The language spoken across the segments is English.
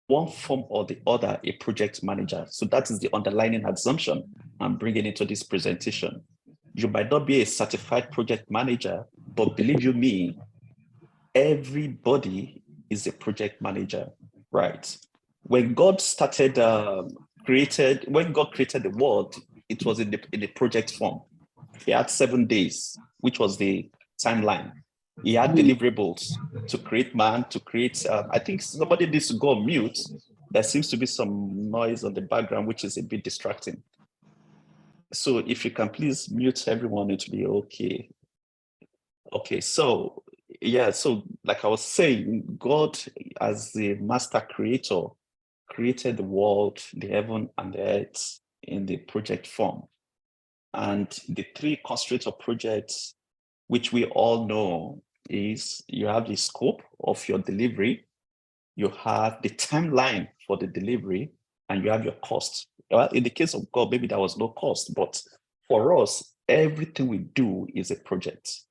one form or the other, a project manager. So that is the underlying assumption I'm bringing into this presentation. You might not be a certified project manager, but believe you me, everybody is a project manager, right? When God started, when God created the world, it was in the project form. He had 7 days, which was the timeline. He had deliverables to create man, to create, I think somebody needs to go on mute. There seems to be some noise on the background, which is a bit distracting. So if you can please mute everyone, it will be okay. Okay, so yeah, so like I was saying, God as the master creator created the world, the heaven and the earth in the project form. And the three constraints of projects, which we all know, is you have the scope of your delivery, you have the timeline for the delivery, and you have your cost. Well, in the case of God, maybe there was no cost, but for us, everything we do is a project.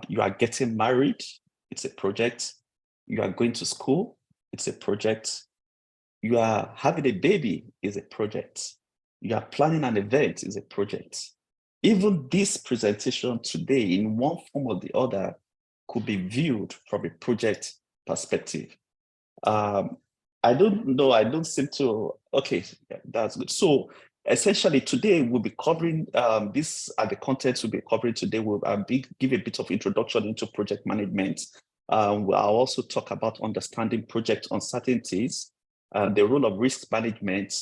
You are getting married, it's a project. You are going to school, it's a project. You are having a baby, is a project. You are planning an event, is a project. Even this presentation today, in one form or the other, could be viewed from a project perspective. I don't know, I don't seem to, okay, that's good. So essentially today we'll be covering, these are the contents we'll be covering today. We'll give a bit of introduction into project management. I'll also talk about understanding project uncertainties, the role of risk management,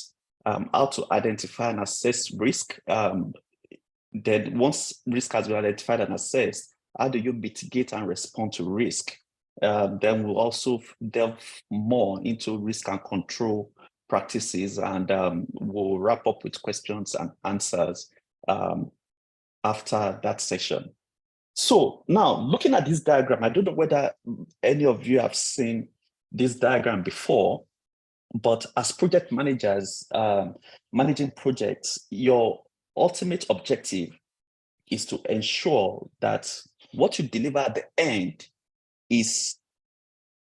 how to identify and assess risk. Then once risk has been identified and assessed, how do you mitigate and respond to risk? Then we'll also delve more into risk and control practices, and we'll wrap up with questions and answers after that session. So now, looking at this diagram, I don't know whether any of you have seen this diagram before, but as project managers, managing projects, your ultimate objective is to ensure that what you deliver at the end is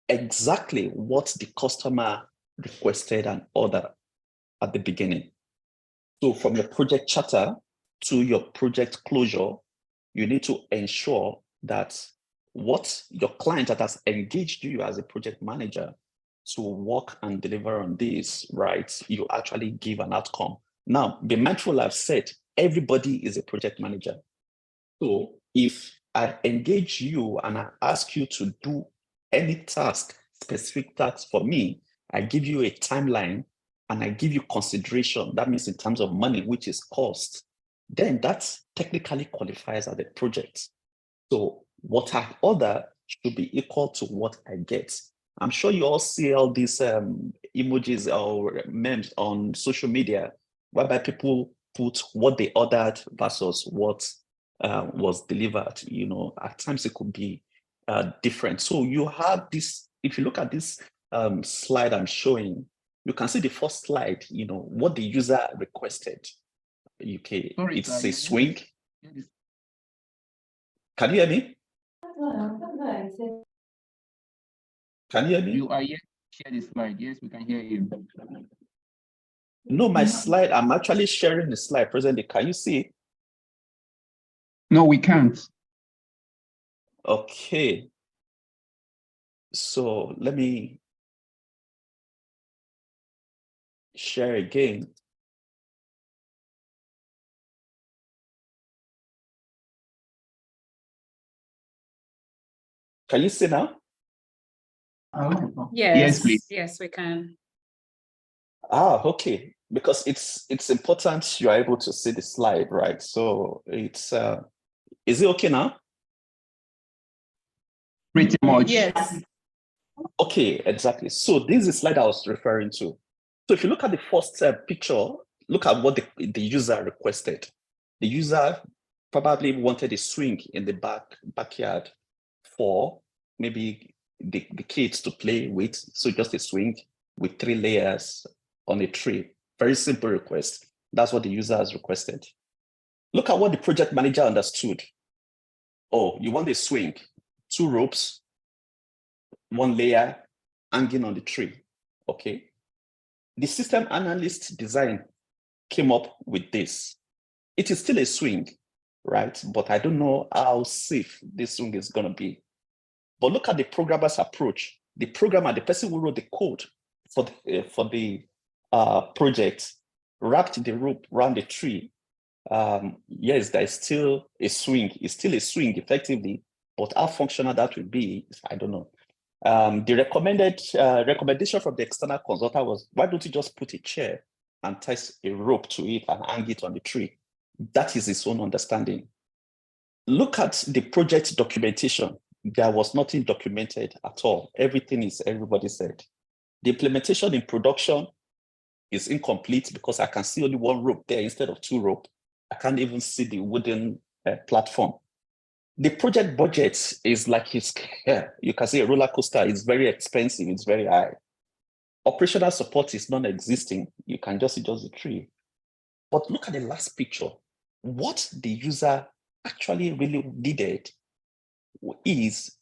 exactly what the customer requested and ordered at the beginning. So from your project charter to your project closure, you need to ensure that what your client that has engaged you as a project manager to work and deliver on this, right, you actually give an outcome. Now, be mindful, I've said, everybody is a project manager. So if I engage you and I ask you to do any task, specific task for me, I give you a timeline and I give you consideration, that means in terms of money, which is cost, then that technically qualifies as a project. So what I order should be equal to what I get. I'm sure you all see all these emojis or memes on social media, whereby people put what they ordered versus what was delivered. You know, at times it could be different. So you have this, if you look at this slide I'm showing, you can see the first slide, you know, what the user requested. Okay, Sorry, it's a swing. Can you hear me? Can you hear me? You are yet to share the slide. Yes, we can hear you. No, my slide, I'm actually sharing the slide presently. Can you see it? No, we can't. Okay. So let me share again. Can you see now? Yes, please. Yes, we can. Ah, okay. Because it's important you're able to see the slide, right? So it's is it okay now? Pretty much. Yes. Okay, exactly. So this is the slide I was referring to. So if you look at the first picture, look at what the user requested. The user probably wanted a swing in the backyard for maybe the kids to play with. So just a swing with 3 layers on a tree. Very simple request. That's what the user has requested. Look at what the project manager understood. Oh, you want a swing, 2 ropes, 1 layer hanging on the tree. Okay. The system analyst design came up with this. It is still a swing, right? But I don't know how safe this swing is going to be. But look at the programmer's approach. The programmer, the person who wrote the code for the project, wrapped the rope around the tree. Yes, there is still a swing. It's still a swing effectively, but how functional that will be, I don't know. The recommendation from the external consultant was, why don't you just put a chair and tie a rope to it and hang it on the tree? That is his own understanding. Look at the project documentation. There was nothing documented at all. Everything is, everybody said. The implementation in production is incomplete because I can see only one rope there instead of two ropes. I can't even see the wooden platform. The project budget is like you can see a roller coaster. It's very expensive. It's very high. Operational support is non-existing. You can just see just the tree. But look at the last picture. What the user actually really needed is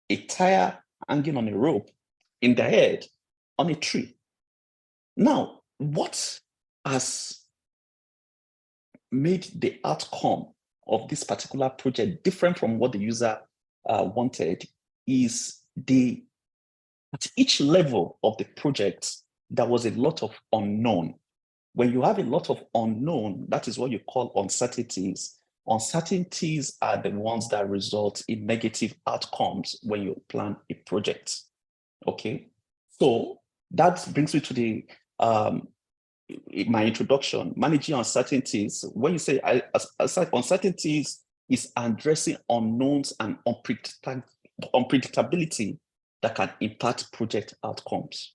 a tire hanging on a rope in the head on a tree. Now, what has made the outcome of this particular project different from what the user wanted is at each level of the project, there was a lot of unknown. When you have a lot of unknown, that is what you call uncertainties. Uncertainties are the ones that result in negative outcomes when you plan a project. Okay, so that brings me to the my introduction, managing uncertainties. When you say uncertainties is addressing unknowns and unpredictability that can impact project outcomes.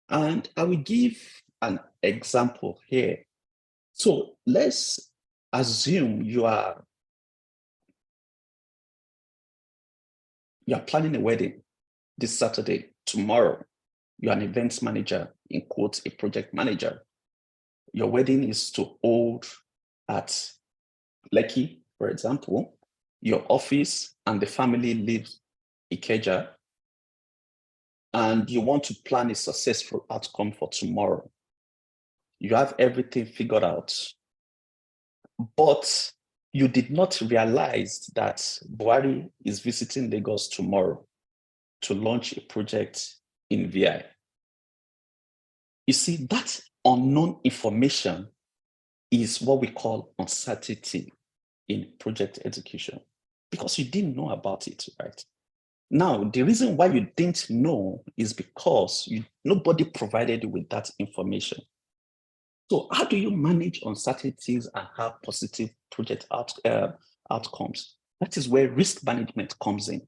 And I will give an example here. So let's assume you are planning a wedding this Saturday. Tomorrow, you're an events manager, in quotes, a project manager. Your wedding is to hold at Lekki, for example. Your office and the family live Ikeja, and you want to plan a successful outcome for tomorrow. You have everything figured out, but you did not realize that Buhari is visiting Lagos tomorrow to launch a project in VI. You see, that unknown information is what we call uncertainty in project execution, because you didn't know about it, right? Now, the reason why you didn't know is because nobody provided you with that information. So how do you manage uncertainties and have positive project outcomes? That is where risk management comes in.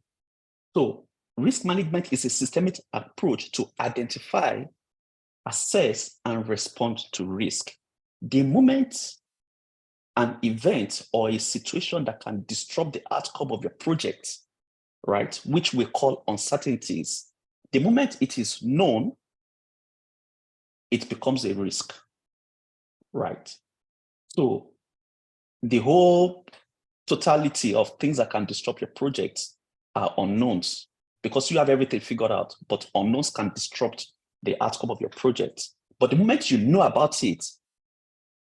So risk management is a systemic approach to identify, assess, and respond to risk. The moment an event or a situation that can disrupt the outcome of your project, right, which we call uncertainties, the moment it is known, it becomes a risk, right? So the whole totality of things that can disrupt your project are unknowns, because you have everything figured out, but unknowns can disrupt the outcome of your project. But the moment you know about it,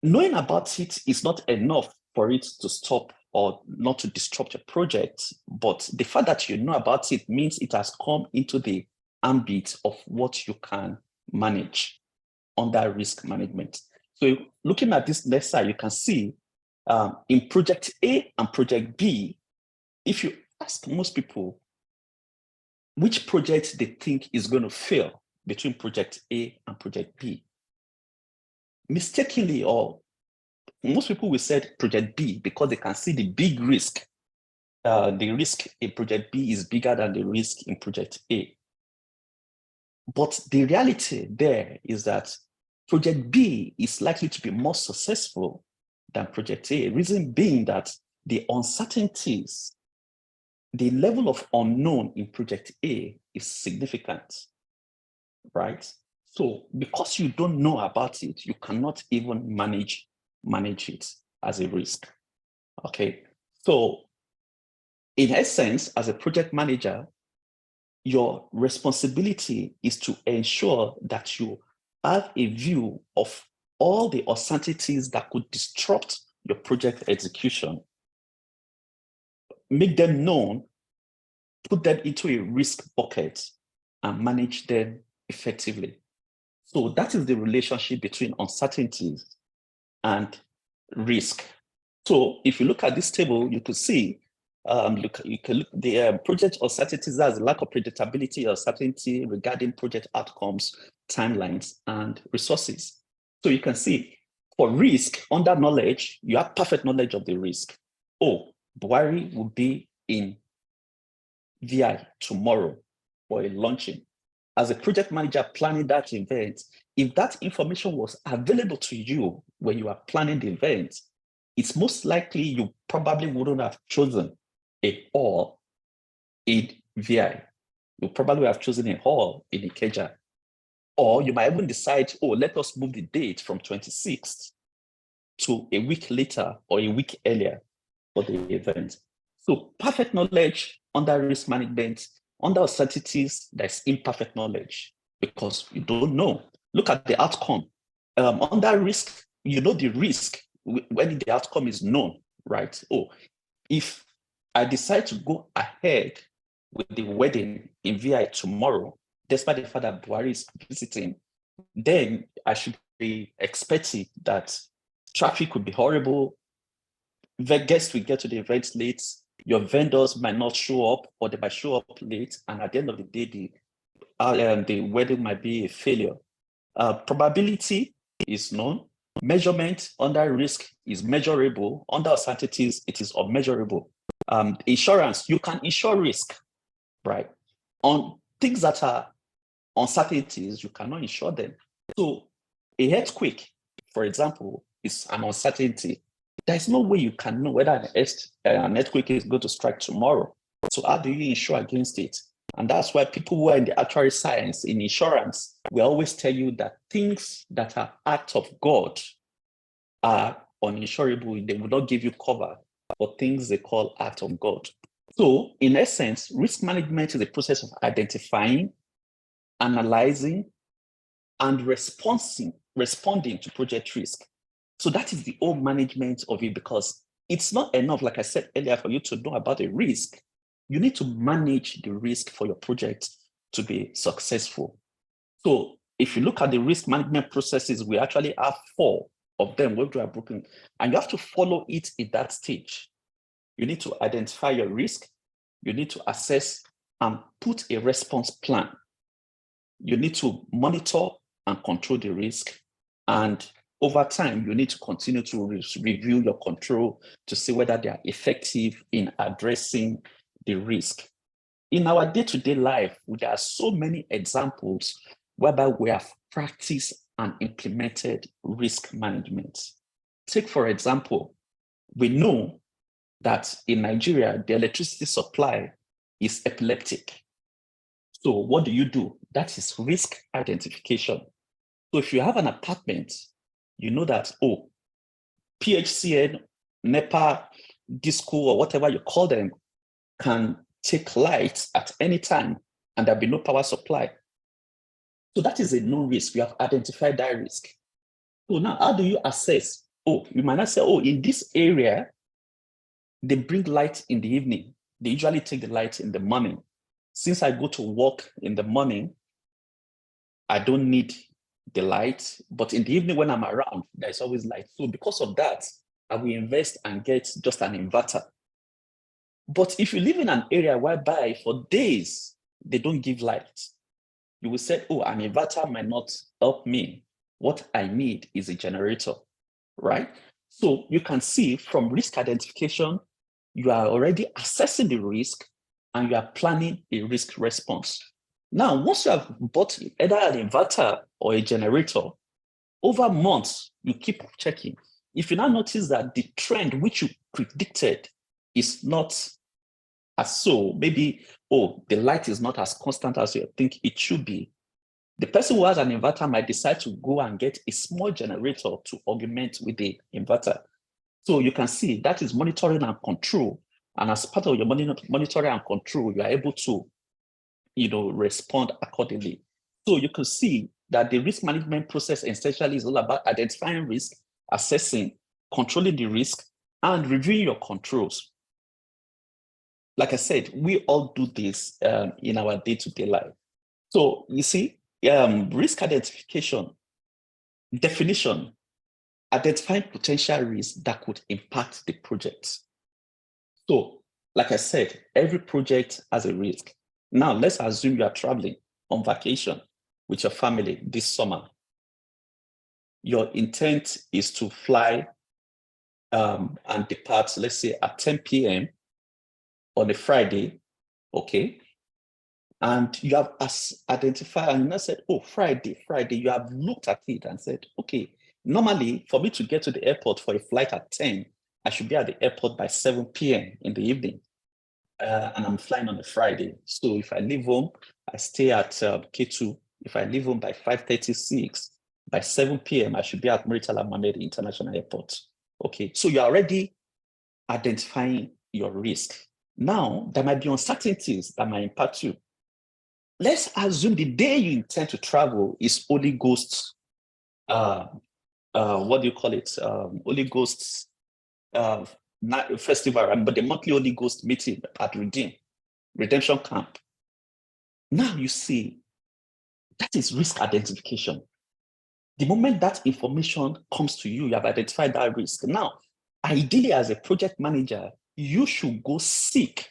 knowing about it is not enough for it to stop or not to disrupt your project, but the fact that you know about it means it has come into the ambit of what you can manage under risk management. So looking at this next slide, you can see in project A and project B, if you ask most people which project they think is going to fail between project A and project B, mistakenly, or most people will say project B because they can see the big risk. The risk in project B is bigger than the risk in project A. But the reality there is that project B is likely to be more successful than project A. Reason being that the uncertainties, the level of unknown in project A is significant, right? So because you don't know about it, you cannot even manage it as a risk, okay? So in essence, as a project manager, your responsibility is to ensure that you have a view of all the uncertainties that could disrupt your project execution. Make them known, put them into a risk bucket, and manage them effectively. So that is the relationship between uncertainties and risk. So if you look at this table, you could see, you can look the project uncertainties as lack of predictability or certainty regarding project outcomes, timelines, and resources. So you can see for risk, under knowledge, you have perfect knowledge of the risk. Oh, Buhari will be in VI tomorrow for a launching. As a project manager planning that event, if that information was available to you when you are planning the event, it's most likely you probably wouldn't have chosen a hall in VI. You probably have chosen a hall in Ikeja. Or you might even decide, oh, let us move the date from 26th to a week later or a week earlier for the event. So perfect knowledge under risk management, under uncertainties, there's imperfect knowledge because you don't know. Look at the outcome. Under risk, you know the risk when the outcome is known, right? Oh, if I decide to go ahead with the wedding in VI tomorrow, despite the fact that Buhari is visiting, then I should be expecting that traffic would be horrible. The guests will get to the event late. Your vendors might not show up, or they might show up late, and at the end of the day, the wedding might be a failure. Probability is known. Measurement under risk is measurable. Under uncertainties, it is unmeasurable. Insurance, you can insure risk, right? On things that are uncertainties, you cannot insure them. So a earthquake, for example, is an uncertainty. There's no way you can know whether an earthquake is going to strike tomorrow. So how do you insure against it? And that's why people who are in the actuary science, in insurance, will always tell you that things that are act of God are uninsurable. They will not give you cover for things they call act of God. So in essence, risk management is a process of identifying, analyzing, and responding to project risk. So that is the whole management of it, because it's not enough, like I said earlier, for you to know about a risk. You need to manage the risk for your project to be successful. So if you look at the risk management processes, we actually have 4 of them where they are broken, and you have to follow it in that stage. You need to identify your risk. You need to assess and put a response plan. You need to monitor and control the risk. And over time, you need to continue to review your control to see whether they are effective in addressing the risk. In our day-to-day life, there are so many examples whereby we have practiced and implemented risk management. Take, for example, we know that in Nigeria, the electricity supply is epileptic. So what do? That is risk identification. So if you have an apartment, you know that, oh, PHCN, NEPA, DISCO, or whatever you call them, can take lights at any time and there'll be no power supply. So that is a known risk. You have identified that risk. So now how do you assess? Oh, you might not say, oh, in this area, they bring light in the evening. They usually take the light in the morning. Since I go to work in the morning, I don't need the light, but in the evening when I'm around, there's always light. So because of that, I will invest and get just an inverter. But if you live in an area whereby for days, they don't give light, you will say, oh, an inverter might not help me. What I need is a generator, right? So you can see from risk identification, you are already assessing the risk and you are planning a risk response. Now, once you have bought either an inverter or a generator, over months, you keep checking. If you now notice that the trend which you predicted is not as so, maybe, oh, the light is not as constant as you think it should be, the person who has an inverter might decide to go and get a small generator to augment with the inverter. So you can see that is monitoring and control. And as part of your monitoring and control, you are able to respond accordingly. So you can see that the risk management process essentially is all about identifying risk, assessing, controlling the risk, and reviewing your controls. Like I said, we all do this in our day-to-day life. So you see, risk identification, definition, identifying potential risks that could impact the project. So, like I said, every project has a risk. Now, let's assume you are traveling on vacation with your family this summer. Your intent is to fly and depart, let's say at 10 p.m. on a Friday, okay? And you have identified and you said, oh, Friday. You have looked at it and said, okay, normally for me to get to the airport for a flight at 10, I should be at the airport by 7 p.m. in the evening. And I'm flying on a Friday. So if I leave home, I stay at K2. If I leave home by 5:36, by 7 p.m., I should be at Murtala Mohammed International Airport. Okay, so you're already identifying your risk. Now, there might be uncertainties that might impact you. Let's assume the day you intend to travel is Holy Ghost, what do you call it? Holy Ghost festival, but the monthly Holy Ghost meeting at Redemption Camp. Now you see, that is risk identification. The moment that information comes to you, you have identified that risk. Now, ideally as a project manager, you should go seek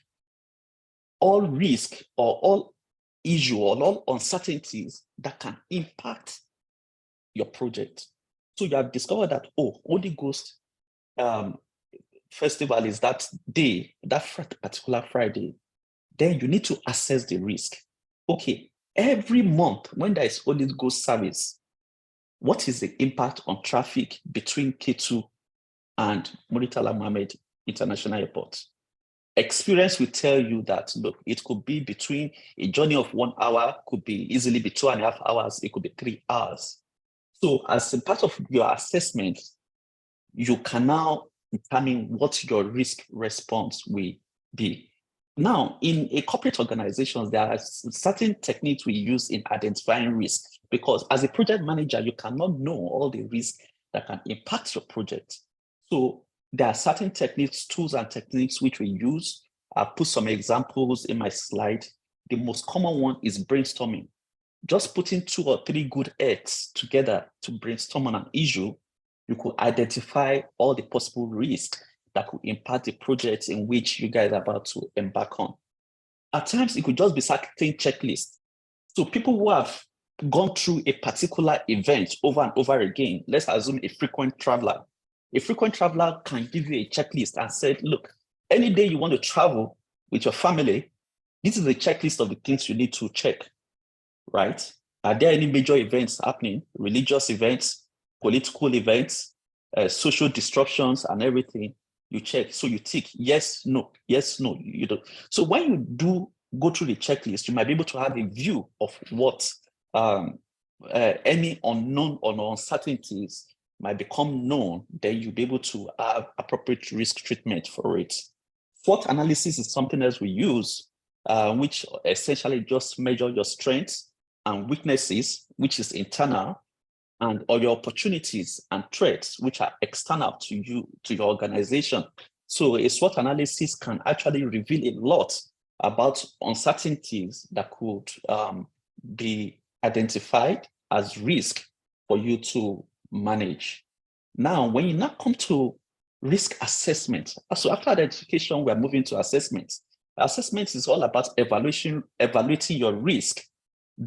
all risk or all issue or all uncertainties that can impact your project. So you have discovered that, oh, Holy Ghost festival is that day, that particular Friday. Then you need to assess the risk. Okay, every month when there is Holy Ghost service, what is the impact on traffic between K2 and Murtala Mohammed International Airport? Experience will tell you that, look, it could be between a journey of 1 hour, could be easily be 2.5 hours, it could be 3 hours. So as a part of your assessment, you can now determine what your risk response will be. Now, in a corporate organizations, there are certain techniques we use in identifying risk, because as a project manager, you cannot know all the risks that can impact your project. So there are certain techniques, tools and techniques which we use. I'll put some examples in my slide. The most common one is brainstorming. Just putting 2 or 3 good heads together to brainstorm on an issue, you could identify all the possible risks that could impact the project in which you guys are about to embark on. At times, it could just be certain checklists. So people who have gone through a particular event over and over again, let's assume a frequent traveler. A frequent traveler can give you a checklist and say, look, any day you want to travel with your family, this is the checklist of the things you need to check, right? Are there any major events happening, religious events, political events, social disruptions and everything? You check, so you tick yes, no, you don't. So when you do go through the checklist, you might be able to have a view of what any unknown or uncertainties might become known, then you'll be able to have appropriate risk treatment for it. SWOT analysis is something else we use, which essentially just measure your strengths and weaknesses, which is internal, and or your opportunities and threats, which are external to you, to your organization. So a SWOT analysis can actually reveal a lot about uncertainties that could be identified as risk for you to manage. Now, when you now come to risk assessment, so after identification, we're moving to assessment. Assessment is all about evaluating your risk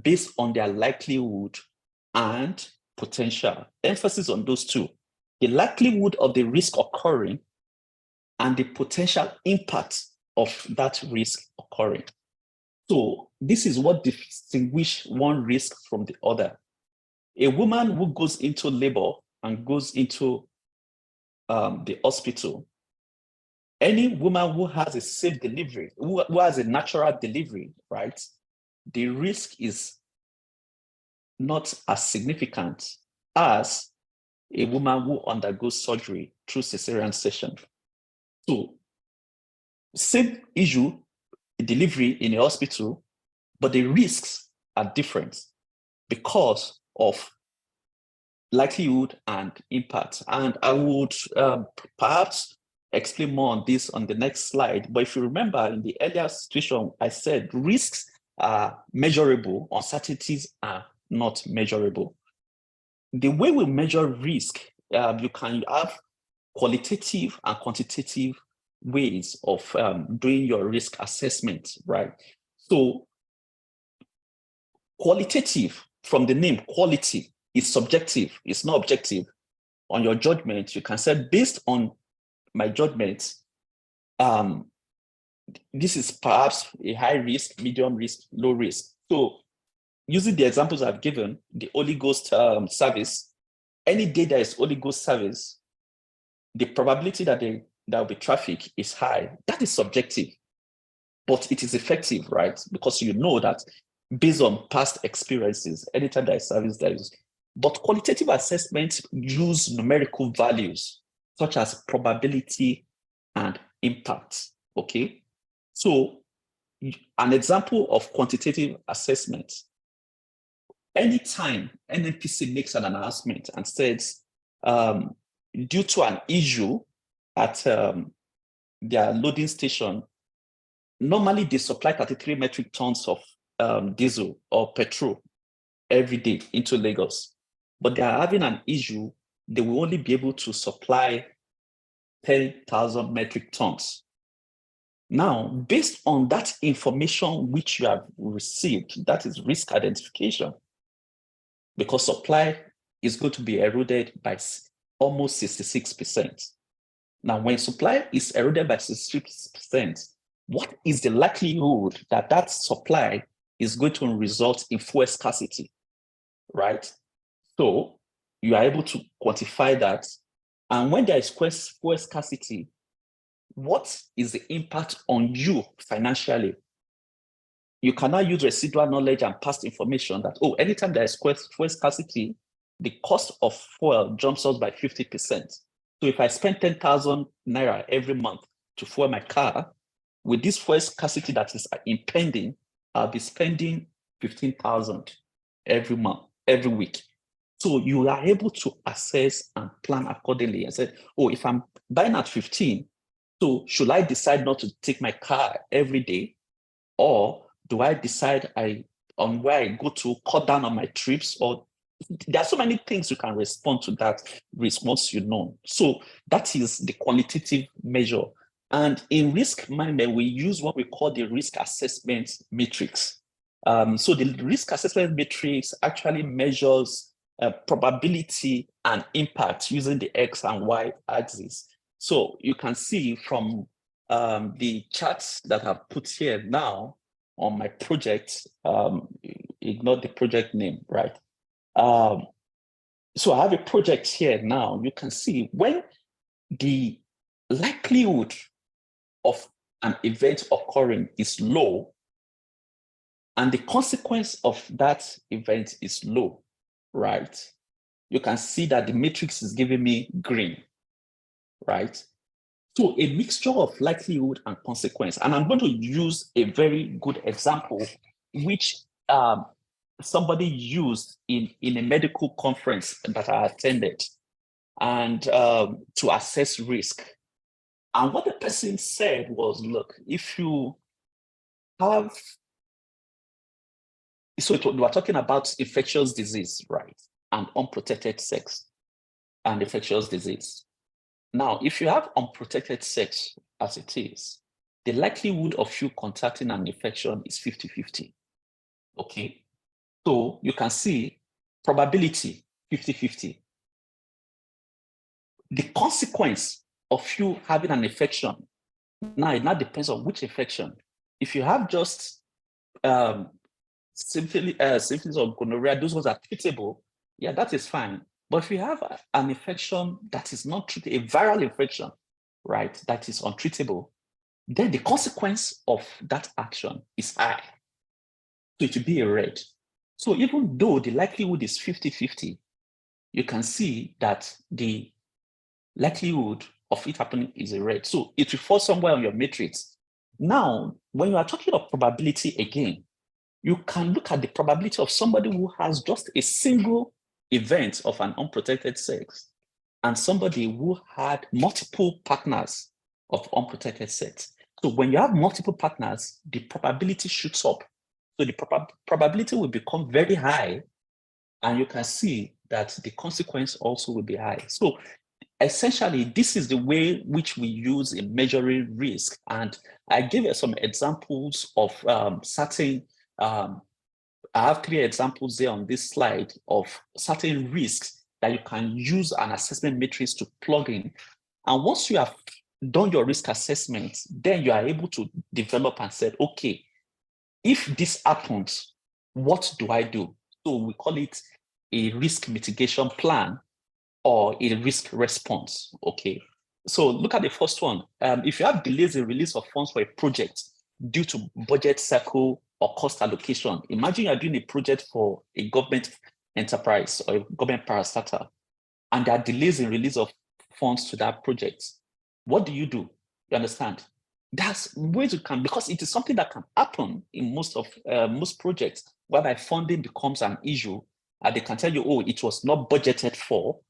based on their likelihood and potential. Emphasis on those two. The likelihood of the risk occurring and the potential impact of that risk occurring. So this is what distinguishes one risk from the other. A woman who goes into labor and goes into the hospital, any woman who has a safe delivery, who has a natural delivery, right? The risk is not as significant as a woman who undergoes surgery through cesarean section. So, same issue, delivery in a hospital, but the risks are different because of likelihood and impact. And I would perhaps explain more on this on the next slide. But if you remember in the earlier situation, I said risks are measurable, uncertainties are not measurable. The way we measure risk, you can have qualitative and quantitative ways of doing your risk assessment, right? So qualitative, from the name quality, is subjective, it's not objective. On your judgment, you can say, based on my judgment, this is perhaps a high risk, medium risk, low risk. So using the examples I've given, the Holy Ghost service, any day there is Holy Ghost service, the probability that there will be traffic is high. That is subjective, but it is effective, right? Because you know that based on past experiences, anytime there is service, there is. But qualitative assessments use numerical values, such as probability and impact, okay? So an example of quantitative assessment, anytime NNPC makes an announcement and says, due to an issue at their loading station, normally they supply 33 metric tons of diesel or petrol every day into Lagos. But they are having an issue, they will only be able to supply 10,000 metric tons. Now, based on that information which you have received, that is risk identification, because supply is going to be eroded by almost 66%. Now, when supply is eroded by 66%, what is the likelihood that that supply is going to result in fuel scarcity, right? So you are able to quantify that. And when there is fuel scarcity, what is the impact on you financially? You cannot use residual knowledge and past information that, oh, anytime there is fuel scarcity, the cost of fuel jumps up by 50%. So if I spend 10,000 naira every month to fuel my car, with this fuel scarcity that is impending, I'll be spending 15,000 every month, every week. So you are able to assess and plan accordingly and say, oh, if I'm buying at 15, so should I decide not to take my car every day? Or do I decide on where I go to cut down on my trips? Or there are so many things you can respond to that response, you know. So that is the qualitative measure. And in risk management, we use what we call the risk assessment matrix. So the risk assessment matrix actually measures probability and impact using the X and Y axis. So you can see from the charts that I've put here now on my project, ignore the project name, right? So I have a project here now. You can see when the likelihood of an event occurring is low, and the consequence of that event is low, right? You can see that the matrix is giving me green, right? So a mixture of likelihood and consequence. And I'm going to use a very good example, which somebody used in a medical conference that I attended, and to assess risk. And what the person said was, look, if you have, so we were talking about infectious disease, right? And unprotected sex and infectious disease. Now, if you have unprotected sex as it is, the likelihood of you contracting an infection is 50-50, okay? So you can see probability 50-50. The consequence of you having an infection, now it now depends on which infection. If you have just syphilis or gonorrhea, those ones are treatable, yeah, that is fine. But if you have an infection that is not treatable, a viral infection, right, that is untreatable, then the consequence of that action is high. So it will be a red. So even though the likelihood is 50-50, you can see that the likelihood of it happening is a red. So it will fall somewhere on your matrix. Now, when you are talking of probability again, you can look at the probability of somebody who has just a single event of an unprotected sex and somebody who had multiple partners of unprotected sex. So when you have multiple partners, the probability shoots up. So the probability will become very high, and you can see that the consequence also will be high. So essentially, this is the way which we use in measuring risk. And I gave you some examples of certain, I have 3 examples there on this slide of certain risks that you can use an assessment matrix to plug in. And once you have done your risk assessment, then you are able to develop and say, okay, if this happens, what do I do? So we call it a risk mitigation plan or a risk response, okay? So look at the first one. If you have delays in release of funds for a project due to budget cycle or cost allocation, imagine you're doing a project for a government enterprise or a government parastatal, and there are delays in release of funds to that project. What do? You understand? That's ways you can, because it is something that can happen in most projects, whereby funding becomes an issue, and they can tell you, oh, it was not budgeted for,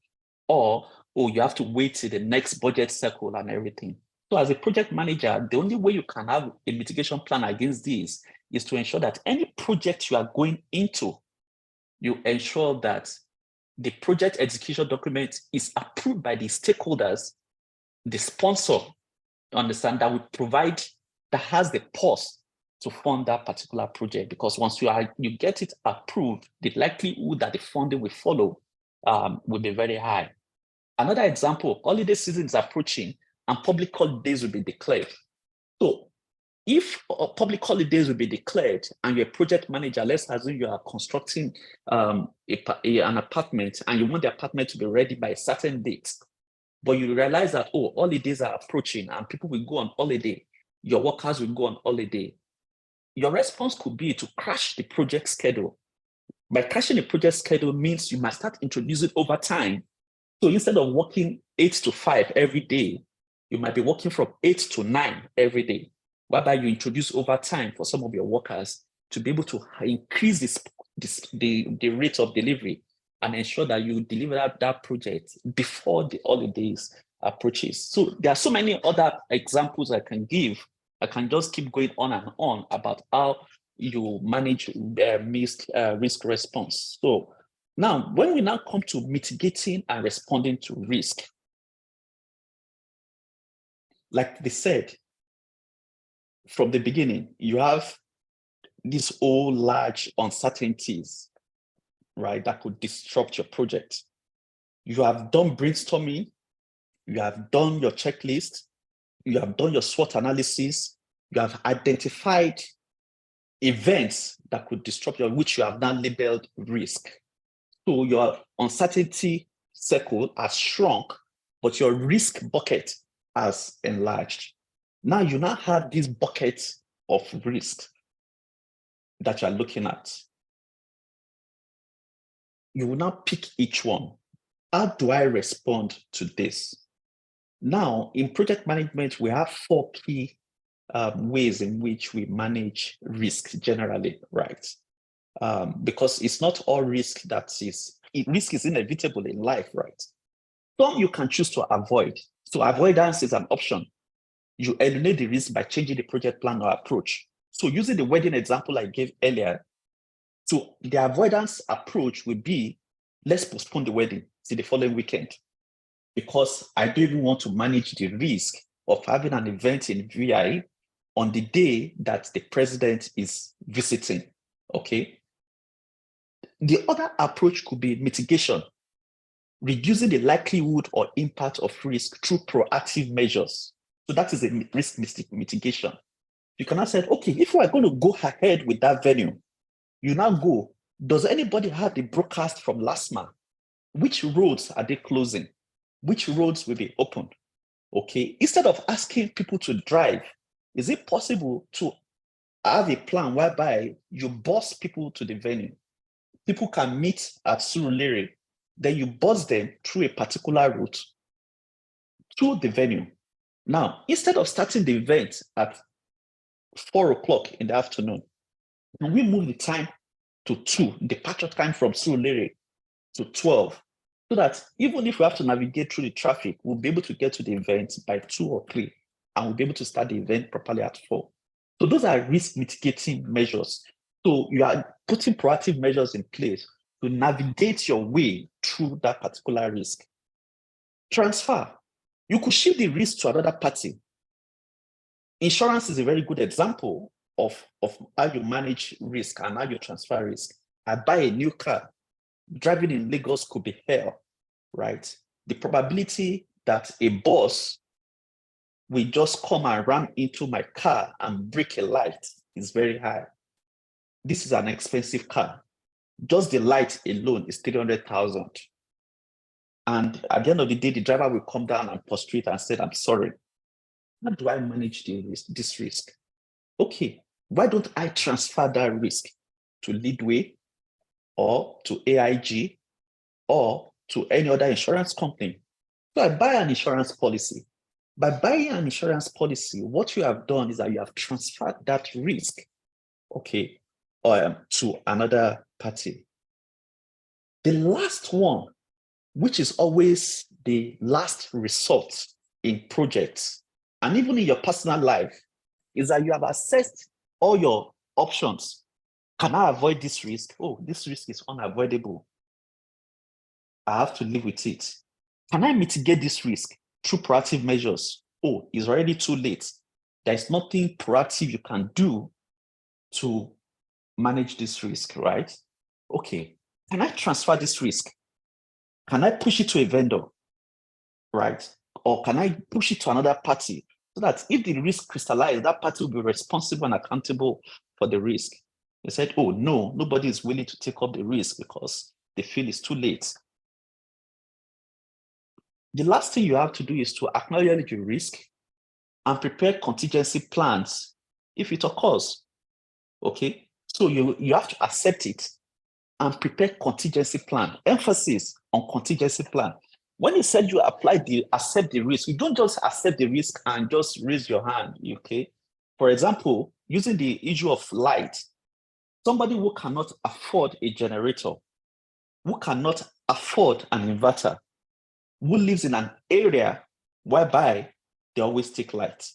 or, oh, you have to wait till the next budget cycle and everything. So as a project manager, the only way you can have a mitigation plan against this is to ensure that any project you are going into, you ensure that the project execution document is approved by the stakeholders, the sponsor, understand, that will provide, that has the pause to fund that particular project. Because once you get it approved, the likelihood that the funding will follow will be very high. Another example, holiday season is approaching and public holidays will be declared. So if public holidays will be declared and you're a project manager, let's assume you are constructing an apartment and you want the apartment to be ready by a certain date, but you realize that, oh, holidays are approaching and people will go on holiday, your workers will go on holiday. Your response could be to crash the project schedule. By crashing the project schedule means you must start introducing overtime. So instead of working 8 to 5 every day, you might be working from 8 to 9 every day, whereby you introduce overtime for some of your workers to be able to increase the rate of delivery and ensure that you deliver that project before the holidays approaches. So there are so many other examples I can give. I can just keep going on and on about how you manage risk response. So now, when we now come to mitigating and responding to risk, like they said, from the beginning, you have these all large uncertainties, right, that could disrupt your project. You have done brainstorming, you have done your checklist, you have done your SWOT analysis, you have identified events that could disrupt your, which you have now labeled risk. So your uncertainty circle has shrunk, but your risk bucket has enlarged. Now you now have these buckets of risk that you're looking at. You will now pick each one. How do I respond to this? Now, in project management, we have 4 key ways in which we manage risk generally, right? Because it's not all risk risk is inevitable in life, right? Some you can choose to avoid. So avoidance is an option. You eliminate the risk by changing the project plan or approach. So using the wedding example I gave earlier, so the avoidance approach would be, let's postpone the wedding to the following weekend, because I don't even want to manage the risk of having an event in VI on the day that the president is visiting, okay? The other approach could be mitigation, reducing the likelihood or impact of risk through proactive measures. So that is a risk mitigation. You cannot say, okay, if we are going to go ahead with that venue, you now go, does anybody have the broadcast from LASMA? Which roads are they closing? Which roads will be open? Okay, instead of asking people to drive, is it possible to have a plan whereby you bus people to the venue? People can meet at Surulere, then you bus them through a particular route to the venue. Now, instead of starting the event at 4 o'clock in the afternoon, Can we move the time to 2, departure time from Surulere to 12, so that even if we have to navigate through the traffic, we'll be able to get to the event by 2 or 3, and we'll be able to start the event properly at 4. So those are risk mitigating measures. So you are putting proactive measures in place to navigate your way through that particular risk. Transfer. You could shift the risk to another party. Insurance is a very good example of how you manage risk and how you transfer risk. I buy a new car. Driving in Lagos could be hell, right? The probability that a boss will just come and ram into my car and break a light is very high. This is an expensive car. Just the light alone is 300,000. And at the end of the day, the driver will come down and prostrate and say, I'm sorry. How do I manage this risk? Okay, why don't I transfer that risk to Leadway or to AIG or to any other insurance company? So I buy an insurance policy. By buying an insurance policy, what you have done is that you have transferred that risk, okay, to another party. The last one, which is always the last resort in projects, and even in your personal life, is that you have assessed all your options. Can I avoid this risk? Oh, this risk is unavoidable. I have to live with it. Can I mitigate this risk through proactive measures? Oh, it's already too late. There's nothing proactive you can do to manage this risk, right? Okay, can I transfer this risk? Can I push it to a vendor, right? Or can I push it to another party so that if the risk crystallizes, that party will be responsible and accountable for the risk? They said, oh, no, nobody is willing to take up the risk because they feel it's too late. The last thing you have to do is to acknowledge your risk and prepare contingency plans if it occurs, okay? So you have to accept it and prepare contingency plan. Emphasis on contingency plan. When you said you accept the risk, you don't just accept the risk and just raise your hand, okay? For example, using the issue of light, somebody who cannot afford a generator, who cannot afford an inverter, who lives in an area whereby they always take light.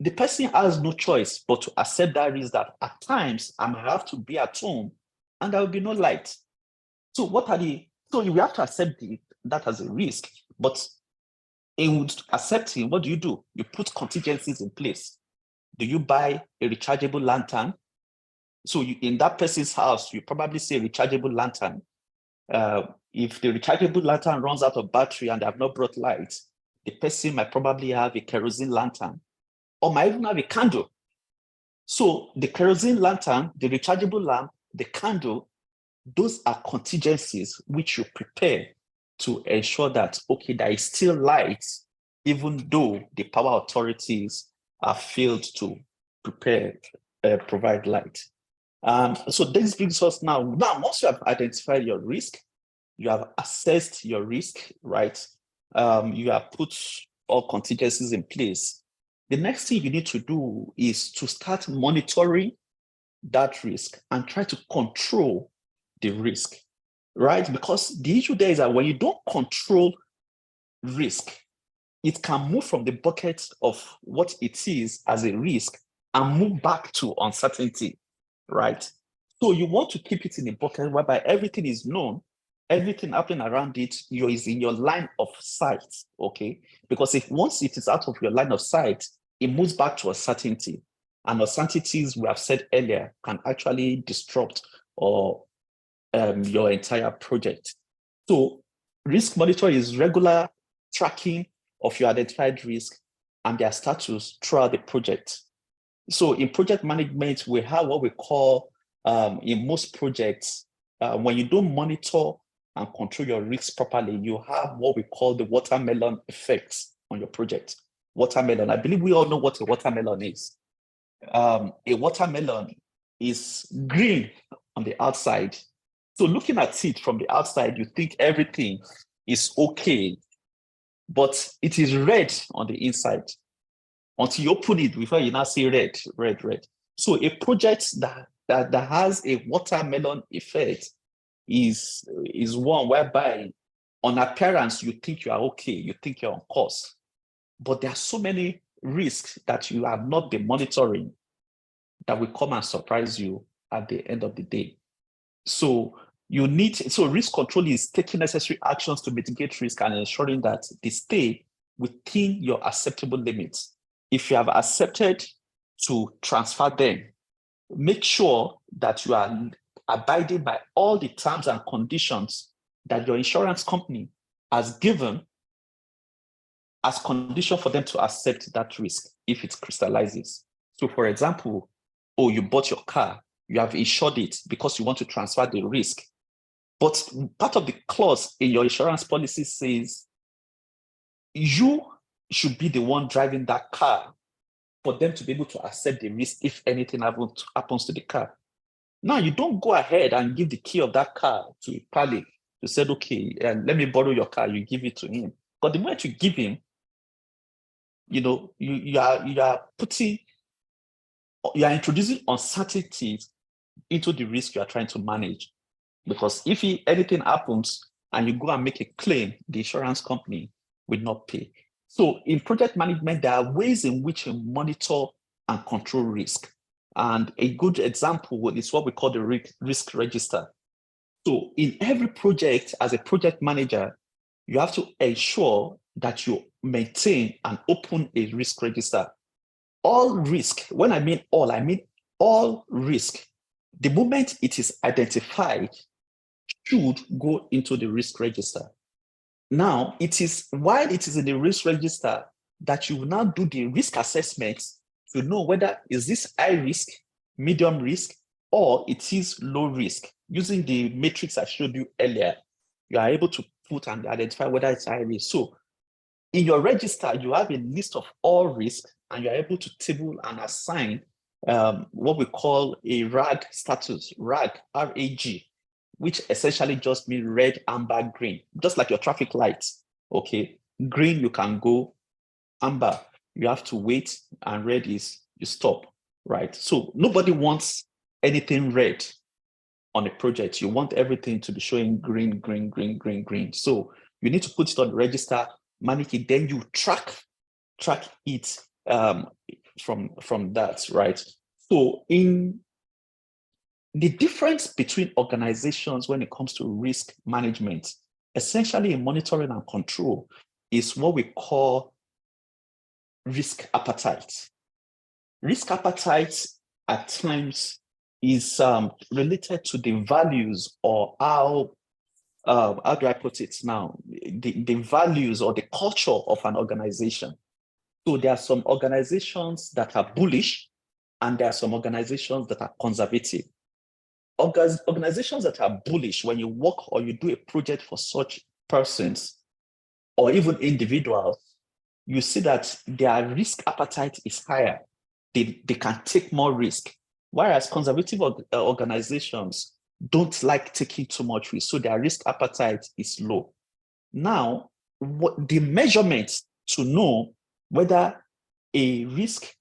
The person has no choice but to accept that risk that at times I might have to be at home and there will be no light. So so you have to accept that as a risk, but in accepting, what do? You put contingencies in place. Do you buy a rechargeable lantern? So in that person's house, you probably say rechargeable lantern. If the rechargeable lantern runs out of battery and they have not brought light, the person might probably have a kerosene lantern or might even have a candle. So the kerosene lantern, the rechargeable lamp, the candle, those are contingencies which you prepare to ensure that, okay, there is still light, even though the power authorities are failed to provide light. So this brings us now, once you have identified your risk, you have assessed your risk, right? You have put all contingencies in place. The next thing you need to do is to start monitoring that risk and try to control the risk, right? Because the issue there is that when you don't control risk, it can move from the bucket of what it is as a risk and move back to uncertainty, right? So you want to keep it in a bucket whereby everything is known, everything happening around it is in your line of sight, okay? Because if once it is out of your line of sight, it moves back to uncertainty. And uncertainties, we have said earlier, can actually disrupt or your entire project. So risk monitoring is regular tracking of your identified risk and their status throughout the project. So in project management, we have what we call, in most projects, when you don't monitor and control your risks properly, you have what we call the watermelon effects on your project. Watermelon, I believe we all know what a watermelon is. A watermelon is green on the outside. So looking at it from the outside, you think everything is okay, but it is red on the inside. Until you open it, before you now see red. So a project that has a watermelon effect is one whereby on appearance you think you are okay, you think you're on course, but there are so many risks that you have not been monitoring that will come and surprise you at the end of the day. So risk control is taking necessary actions to mitigate risk and ensuring that they stay within your acceptable limits. If you have accepted to transfer them, make sure that you are abiding by all the terms and conditions that your insurance company has given as condition for them to accept that risk if it crystallizes. So for example, you bought your car, you have insured it because you want to transfer the risk. But part of the clause in your insurance policy says you should be the one driving that car for them to be able to accept the risk if anything happens to the car. Now, you don't go ahead and give the key of that car to a colleague. You said, okay, let me borrow your car. You give it to him. But the moment you give him, you are introducing uncertainties into the risk you are trying to manage. Because if anything happens and you go and make a claim, the insurance company will not pay. So in project management, there are ways in which you monitor and control risk. And a good example is what we call the risk register. So in every project, as a project manager, you have to ensure that you maintain and open a risk register. All risk, when I mean all risk, the moment it is identified, should go into the risk register. Now, it is while it is in the risk register that you will now do the risk assessment to know whether is this high risk, medium risk, or it is low risk. Using the matrix I showed you earlier, you are able to put and identify whether it's high risk. So in your register, you have a list of all risks, and you're able to table and assign what we call a RAG status, RAG, R-A-G, which essentially just means red, amber, green, just like your traffic lights. Okay, green, you can go, amber, you have to wait, and red is you stop, right? So nobody wants anything red on a project. You want everything to be showing green, green, green, green, green. So you need to put it on the register, manage it, then you track it from that, right? So in the difference between organizations when it comes to risk management, essentially in monitoring and control, is what we call risk appetite. Risk appetite at times is related to the values, or how do I put it now? The values or the culture of an organization. So there are some organizations that are bullish, and there are some organizations that are conservative. Organizations that are bullish, when you work or you do a project for such persons or even individuals, you see that their risk appetite is higher. They can take more risk, whereas conservative organizations don't like taking too much risk, so their risk appetite is low. Now, what the measurements to know whether a risk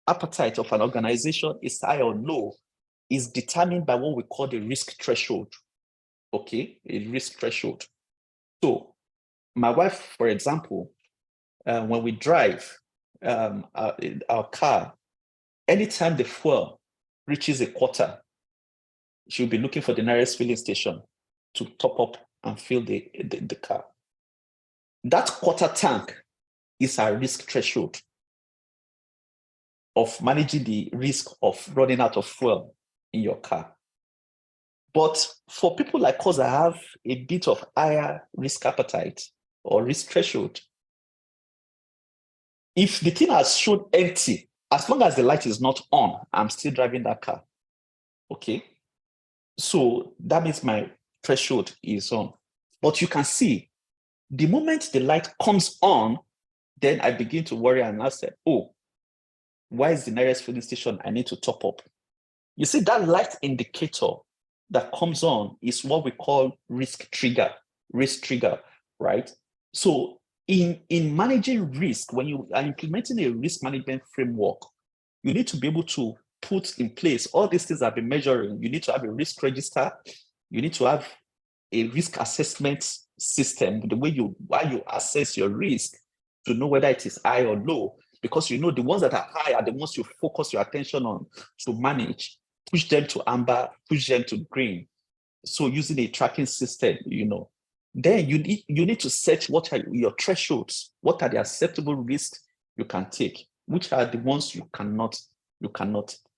appetite of an organization is high or low is determined by what we call the risk threshold. Okay, a risk threshold. So my wife, for example, when we drive our car, anytime the fuel reaches a quarter, she'll be looking for the nearest filling station to top up and fill the car. That quarter tank is our risk threshold of managing the risk of running out of fuel in your car. But for people like us that have a bit of higher risk appetite or risk threshold, if the thing has shown empty, as long as the light is not on, I'm still driving that car. Okay? So that means my threshold is on. But you can see, the moment the light comes on, then I begin to worry, and I say, oh, why is the nearest filling station? I need to top up. You see, that light indicator that comes on is what we call risk trigger, right? So in managing risk, when you are implementing a risk management framework, you need to be able to put in place all these things I've been measuring. You need to have a risk register. You need to have a risk assessment system, the way why you assess your risk to know whether it is high or low, because you know the ones that are high are the ones you focus your attention on to manage, push them to amber, push them to green. So using a tracking system, then you need to set what are your thresholds, what are the acceptable risks you can take, which are the ones you cannot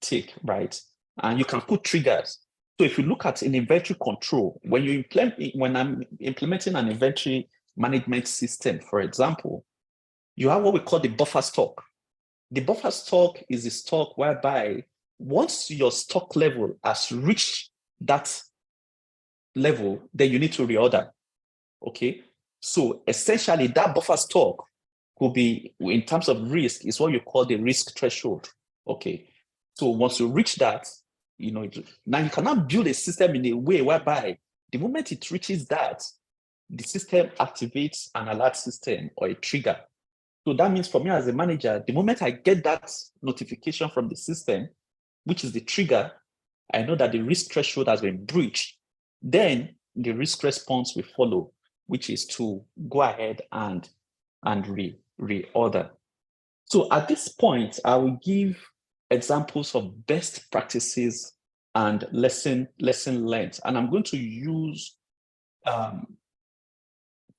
take, right? And you can put triggers. So if you look at an inventory control, when I'm implementing an inventory management system, for example, you have what we call the buffer stock. The buffer stock is a stock whereby once your stock level has reached that level, then you need to reorder. Okay. So essentially that buffer stock could be, in terms of risk, is what you call the risk threshold. Okay. So once you reach that, now you cannot build a system in a way whereby the moment it reaches that, the system activates an alert system or a trigger. So that means for me as a manager, the moment I get that notification from the system, which is the trigger, I know that the risk threshold has been breached. Then the risk response will follow, which is to go ahead and reorder. So at this point, I will give examples of best practices and lesson learned. And I'm going to use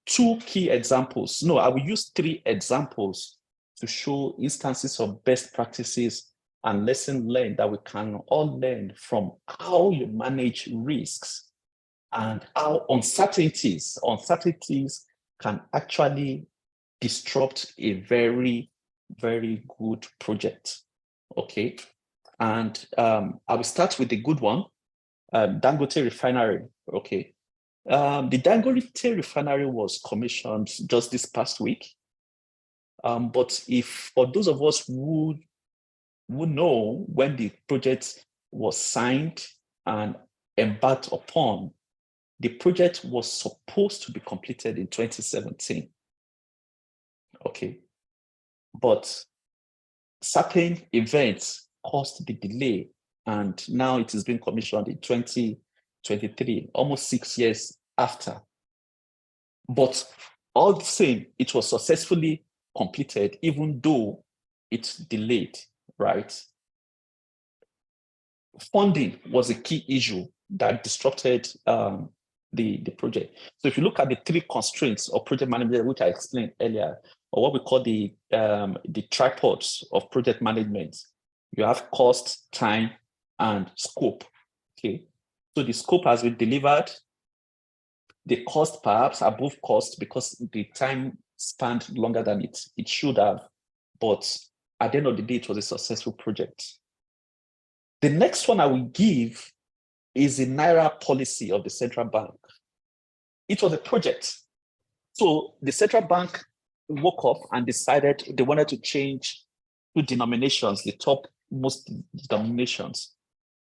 two key examples. No, I will use three examples to show instances of best practices and lesson learned that we can all learn from how you manage risks and how uncertainties can actually disrupt a very, very good project. Okay. And I will start with the good one, Dangote Refinery. Okay. The Dangote Refinery was commissioned just this past week. But if for those of us who know when the project was signed and embarked upon, the project was supposed to be completed in 2017. Okay. But certain events caused the delay, and now it is being commissioned in 2023, almost 6 years after. But all the same, it was successfully completed, even though it's delayed, right? Funding was a key issue that disrupted the project. So if you look at the three constraints of project management, which I explained earlier, or what we call the tripods of project management, you have cost, time, and scope. Okay, so the scope has been delivered. The cost perhaps above cost because the time spanned longer than it should have, but at the end of the day, it was a successful project. The next one I will give is the Naira policy of the central bank. It was a project. So the central bank woke up and decided they wanted to change two denominations, the top most denominations.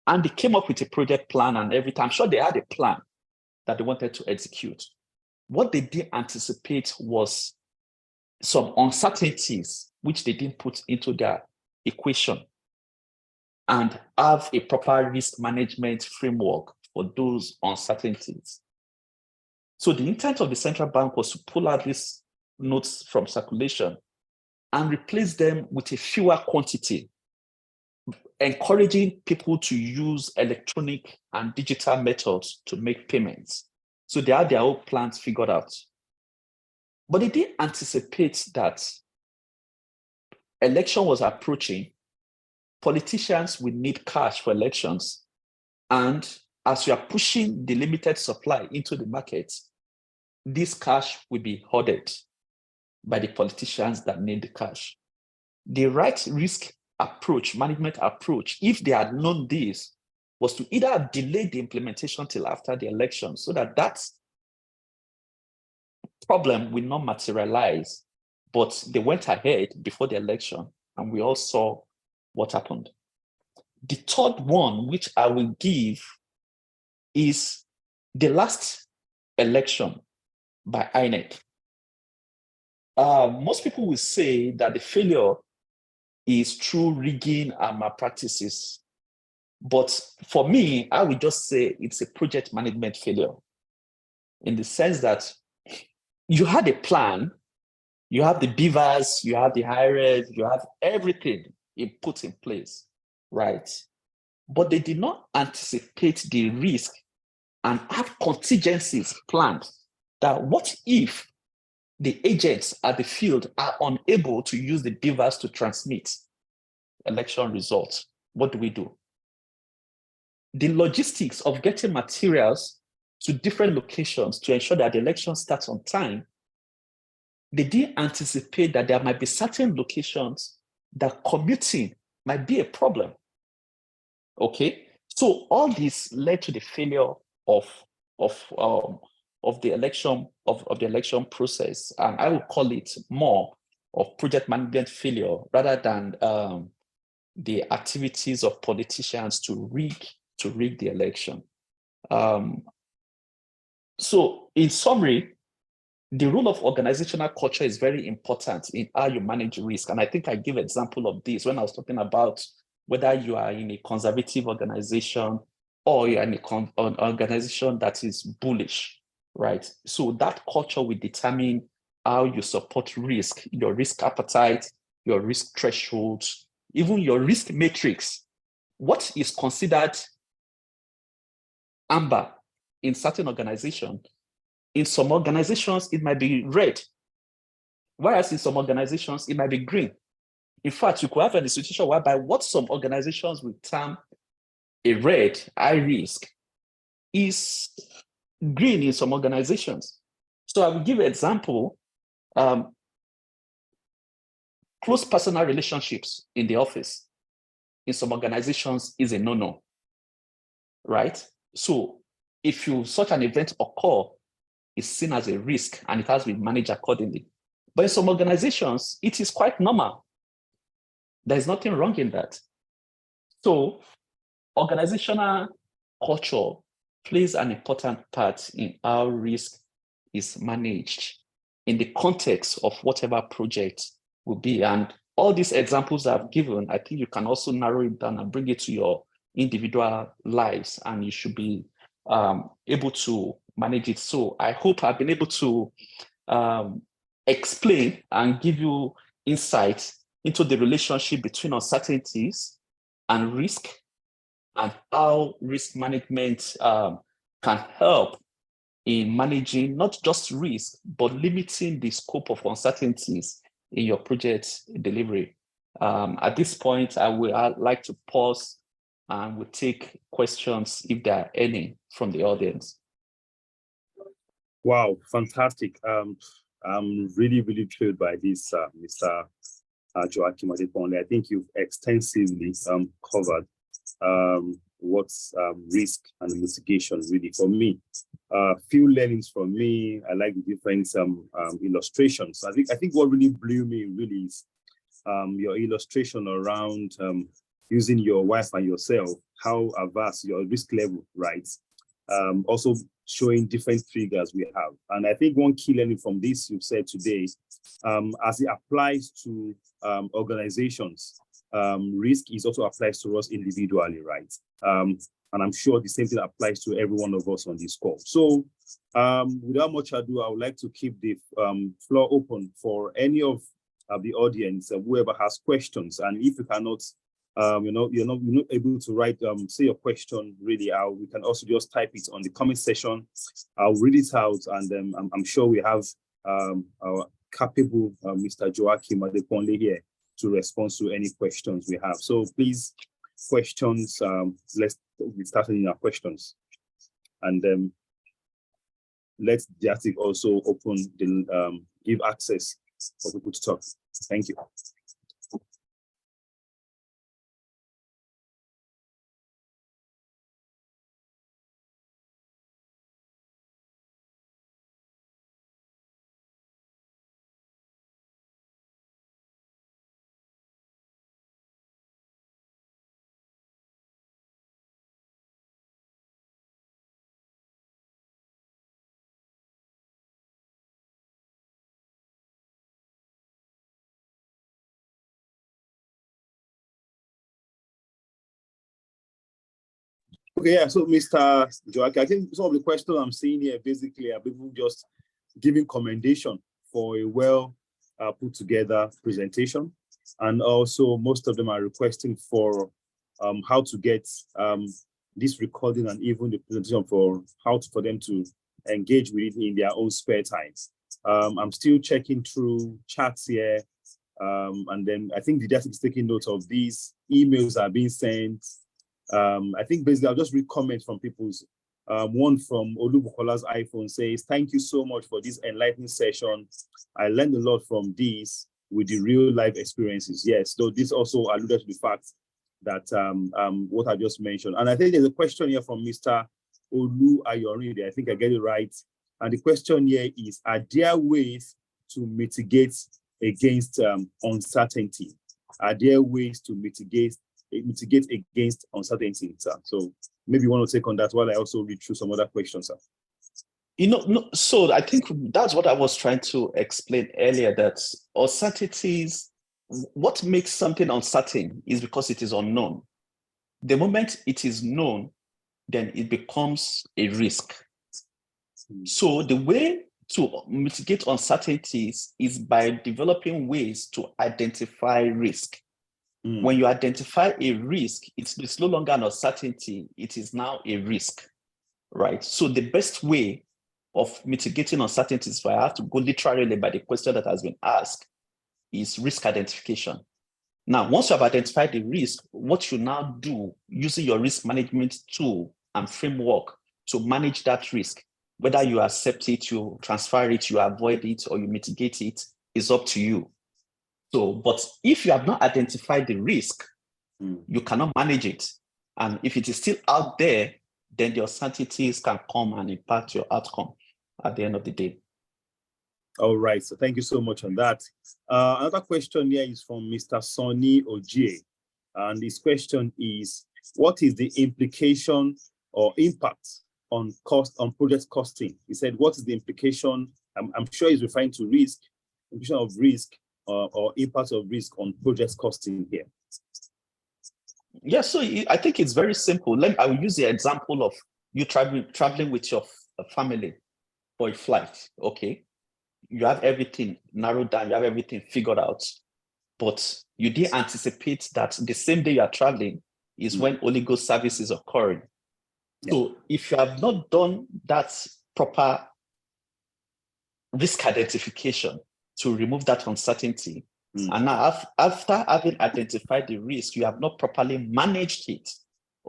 And they came up with a project plan and everything. I'm sure they had a plan that they wanted to execute. What they didn't anticipate was some uncertainties which they didn't put into their equation and have a proper risk management framework for those uncertainties. So the intent of the central bank was to pull out these notes from circulation and replace them with a fewer quantity, encouraging people to use electronic and digital methods to make payments. So they had their own plans figured out. But they didn't anticipate that election was approaching, politicians will need cash for elections, and as you are pushing the limited supply into the market, this cash will be hoarded by the politicians that need the cash. The right risk approach, management approach, if they had known this, was to either delay the implementation till after the election so that that problem will not materialize, but they went ahead before the election and we all saw what happened. The third one, which I will give, is the last election by INEC. Most people will say that the failure is through rigging and malpractices. But for me, I would just say it's a project management failure in the sense that you had a plan, you have the beavers, you have the hires, you have everything put in place, right? But they did not anticipate the risk and have contingencies planned that what if the agents at the field are unable to use the beavers to transmit election results? What do we do? The logistics of getting materials to different locations to ensure that the election starts on time, they didn't anticipate that there might be certain locations that commuting might be a problem. Okay, so all this led to the failure of the election process, and I would call it more of project management failure rather than the activities of politicians to rig the election. So, in summary, the role of organizational culture is very important in how you manage risk, and I think I give example of this when I was talking about whether you are in a conservative organization or you're in an organization that is bullish, right? So that culture will determine how you support risk, your risk appetite, your risk thresholds, even your risk matrix. What is considered amber in certain organizations, in some organizations, it might be red, whereas in some organizations, it might be green. In fact, you could have an institution whereby what some organizations will term a red, high risk, is green in some organizations. So I will give an example. Close personal relationships in the office in some organizations is a no-no, right? So if such an event occur, it's seen as a risk and it has to be managed accordingly. But in some organizations, it is quite normal. There's nothing wrong in that. So organizational culture plays an important part in how risk is managed in the context of whatever project will be. And all these examples I've given, I think you can also narrow it down and bring it to your individual lives, and you should be able to manage it. So I hope I've been able to explain and give you insight into the relationship between uncertainties and risk, and how risk management can help in managing not just risk, but limiting the scope of uncertainties in your project delivery. At this point, I would like to pause and we'll take questions if there are any from the audience. Wow, fantastic. I'm really, really thrilled by this, Mr. Joachim Adeponle. I think you've extensively covered what's risk and mitigation really for me. Few learnings from me. I like the different illustrations. I think what really blew me really is your illustration around using your wife and yourself, how averse your risk level, right? Also showing different triggers we have. And I think one key learning from this you've said today, as it applies to organizations, risk is also applies to us individually, right? And I'm sure the same thing applies to every one of us on this call. So without much ado, I would like to keep the floor open for any of the audience, whoever has questions. And if you cannot, you're not able to write, say your question really out, we can also just type it on the comment section. I'll read it out, and I'm sure we have our capable Mr. Joachim Adeponle here to respond to any questions we have. So please, questions, let's get started in our questions. And let Jatik also open the, give access for people to talk. Thank you. Okay, yeah. So, Mr. Joachim, I think some of the questions I'm seeing here basically are people just giving commendation for a well put together presentation, and also most of them are requesting for how to get this recording and even the presentation for for them to engage with it in their own spare times. I'm still checking through chats here, and then I think the data is taking note of these emails are being sent. I think basically I'll just read comments from people's. One from Olubukola's iPhone says, "Thank you so much for this enlightening session. I learned a lot from this with the real life experiences." Yes, though this also alluded to the fact that what I just mentioned. And I think there's a question here from Mr. Olu Ayorinde. I think I get it right. And the question here is, are there ways to mitigate against uncertainty? Are there ways to mitigate against uncertainty, sir? So maybe you want to take on that while I also read through some other questions, sir. No, so I think that's what I was trying to explain earlier, that uncertainties, what makes something uncertain is because it is unknown. The moment it is known, then it becomes a risk. So the way to mitigate uncertainties is by developing ways to identify risk. When you identify a risk, it's no longer an uncertainty, it is now a risk, right? So the best way of mitigating uncertainties, if I have to go literally by the question that has been asked, is risk identification. Now, once you have identified the risk, what you now do using your risk management tool and framework to manage that risk, whether you accept it, you transfer it, you avoid it, or you mitigate it, is up to you. So, but if you have not identified the risk, you cannot manage it. And if it is still out there, then the uncertainties can come and impact your outcome at the end of the day. All right, so thank you so much on that. Another question here is from Mr. Sonny Ojie. And this question is, what is the implication or impact on project costing? He said, what is the implication? I'm sure he's referring to risk, implication of risk or impact of risk on project costing here. Yeah, so I think it's very simple. I will use the example of you traveling with your family for a flight, okay? You have everything narrowed down, you have everything figured out, but you didn't anticipate that the same day you are traveling is when oligo service is occurring. Yeah. So if you have not done that proper risk identification to remove that uncertainty, and now after having identified the risk, you have not properly managed it,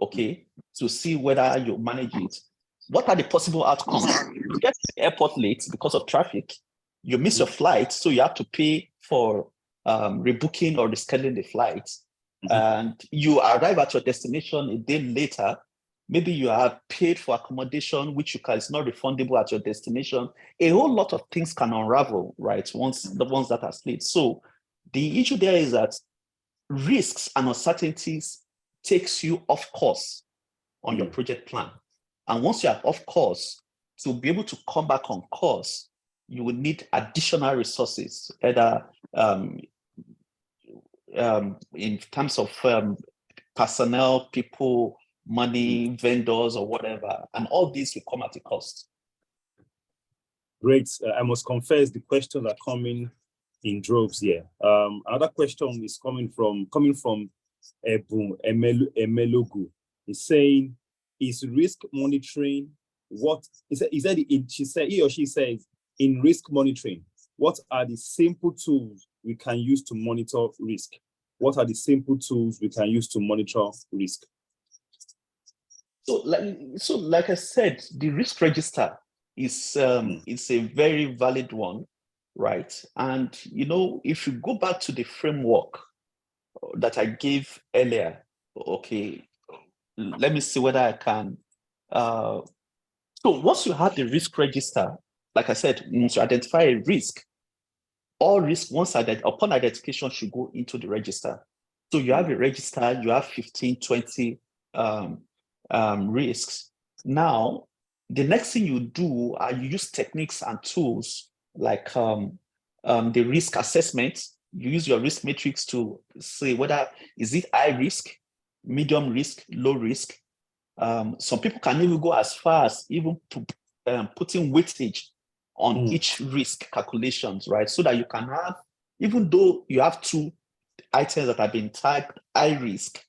okay, to see whether you manage it. What are the possible outcomes? You get to the airport late because of traffic, you miss your flight, so you have to pay for rebooking or rescheduling the flight. And you arrive at your destination a day later. Maybe you have paid for accommodation, which is not refundable at your destination. A whole lot of things can unravel, right? Once the ones that are late. So the issue there is that risks and uncertainties takes you off course on your project plan. And once you are off course, to be able to come back on course, you will need additional resources, either in terms of personnel, people, money, vendors, or whatever. And all these will come at a cost. Great. I must confess the questions are coming in droves here. Another question is coming from Ebu Emelogu. He's saying, is risk monitoring what he or she says, in risk monitoring, what are the simple tools we can use to monitor risk? What are the simple tools we can use to monitor risk? So like I said, the risk register is it's a very valid one, right? And if you go back to the framework that I gave earlier, okay, let me see whether I can. So once you have the risk register, like I said, once you identify a risk, all risk upon identification should go into the register. So you have a register, you have 15, 20 risks. Now, the next thing you do are you use techniques and tools like the risk assessment. You use your risk matrix to say whether is it high risk, medium risk, low risk. Some people can even go as far as even putting weightage on each risk calculations, right? So that you can have, even though you have two items that have been tagged high risk,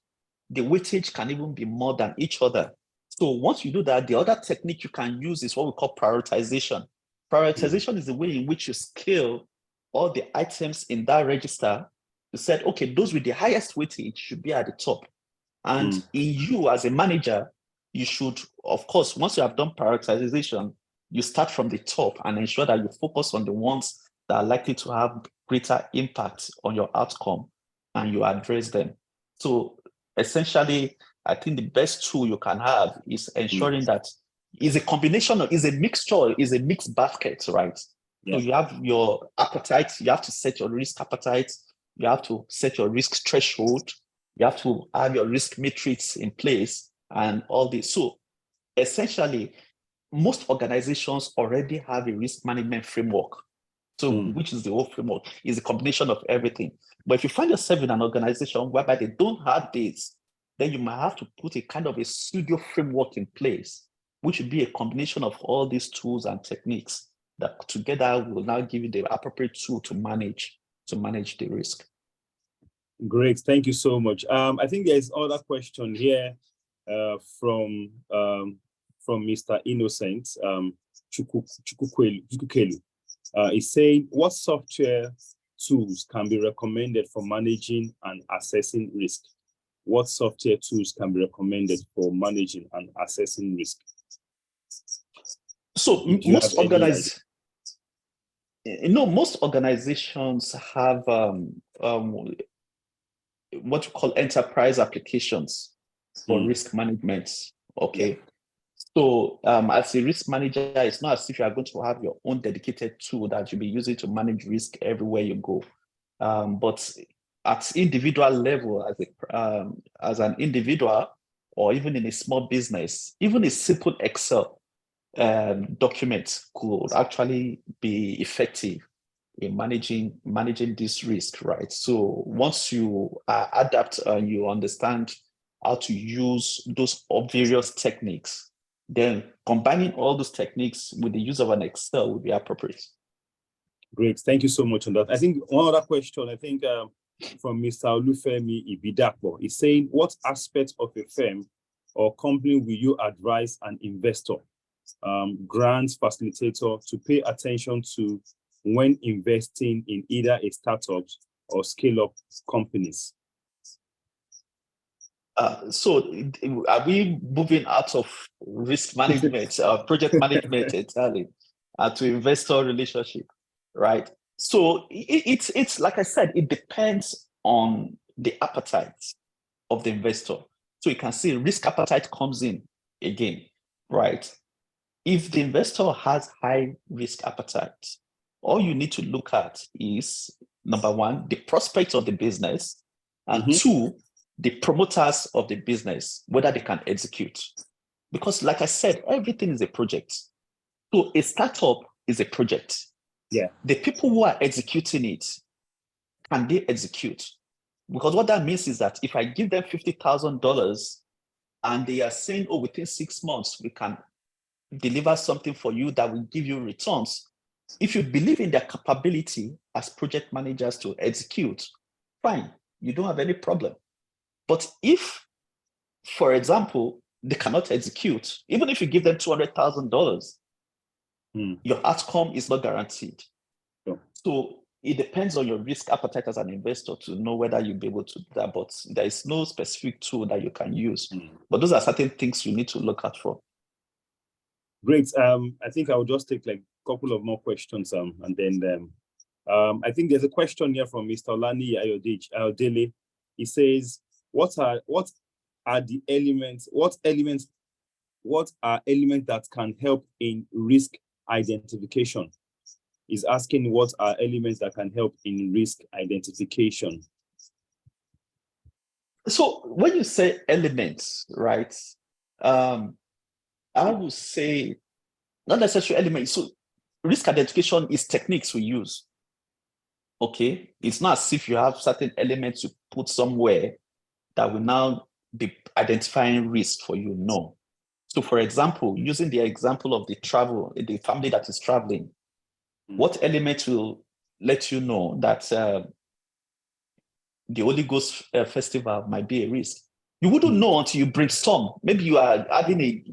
the weightage can even be more than each other. So once you do that, the other technique you can use is what we call prioritization. Prioritization is the way in which you scale all the items in that register. You said, okay, those with the highest weightage should be at the top. And in you as a manager, you should, of course, once you have done prioritization, you start from the top and ensure that you focus on the ones that are likely to have greater impact on your outcome and you address them. So essentially, I think the best tool you can have is ensuring that is a combination of, is a mixture, is a mixed basket, right? Yeah. So you have your appetite, you have to set your risk appetite, you have to set your risk threshold, you have to have your risk matrix in place and all this. So essentially, most organizations already have a risk management framework. So which is the whole framework, is a combination of everything. But if you find yourself in an organization whereby they don't have this, then you might have to put a kind of a studio framework in place, which would be a combination of all these tools and techniques that together will now give you the appropriate tool to manage the risk. Great, thank you so much. I think there's other question here from Mr. Innocent Chukwukelu. He's saying, what software tools can be recommended for managing and assessing risk? What software tools can be recommended for managing and assessing risk? So most organizations have what you call enterprise applications for risk management. Okay. Yeah. So as a risk manager, it's not as if you are going to have your own dedicated tool that you'll be using to manage risk everywhere you go. But at individual level, as an individual, or even in a small business, even a simple Excel document could actually be effective in managing this risk, right? So once you adapt and you understand how to use those various techniques, then combining all those techniques with the use of an Excel would be appropriate. Great, thank you so much on that. I think one other question, I think from Mr. Olufemi Ibidapo is saying, what aspects of a firm or company will you advise an investor, grants facilitator to pay attention to when investing in either a startup or scale-up companies? So are we moving out of risk management, project management entirely, to investor relationship, right? So it's like I said, it depends on the appetite of the investor. So you can see risk appetite comes in again, right? If the investor has high risk appetite, all you need to look at is, number one, the prospects of the business, and two, the promoters of the business, whether they can execute. Because like I said, everything is a project. So a startup is a project. Yeah. The people who are executing it, can they execute? Because what that means is that if I give them $50,000 and they are saying, oh, within 6 months, we can deliver something for you that will give you returns. If you believe in their capability as project managers to execute, fine, you don't have any problem. But if, for example, they cannot execute, even if you give them $200,000, your outcome is not guaranteed. Sure. So it depends on your risk appetite as an investor to know whether you'll be able to do that, but there is no specific tool that you can use. But those are certain things you need to look out for. Great. I think I will just take like a couple of more questions, and then I think there's a question here from Mr. Lani Ayodele. He says, what are elements that can help in risk identification? He's asking what are elements that can help in risk identification. So when you say elements, right, I would say not necessarily elements. So risk identification is techniques we use. Okay, it's not as if you have certain elements you put somewhere that will now be identifying risk for you. No, So for example, using the example of the the family that is traveling, what element will let you know that the Holy Ghost festival might be a risk? You wouldn't know until you bring some. Maybe you are having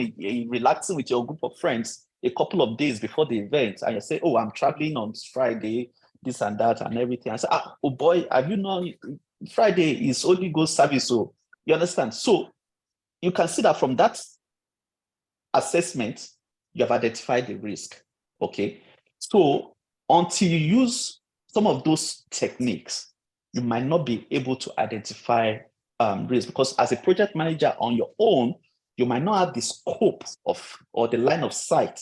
a relaxing with your group of friends a couple of days before the event, and you say, "Oh, I'm traveling on Friday, this and that, and everything." I say, "Oh boy, have you known Friday is Holy Ghost service?" So you understand? So you can see that from that assessment, you have identified the risk. Okay. So until you use some of those techniques, you might not be able to identify risk, because as a project manager on your own, you might not have the scope of or the line of sight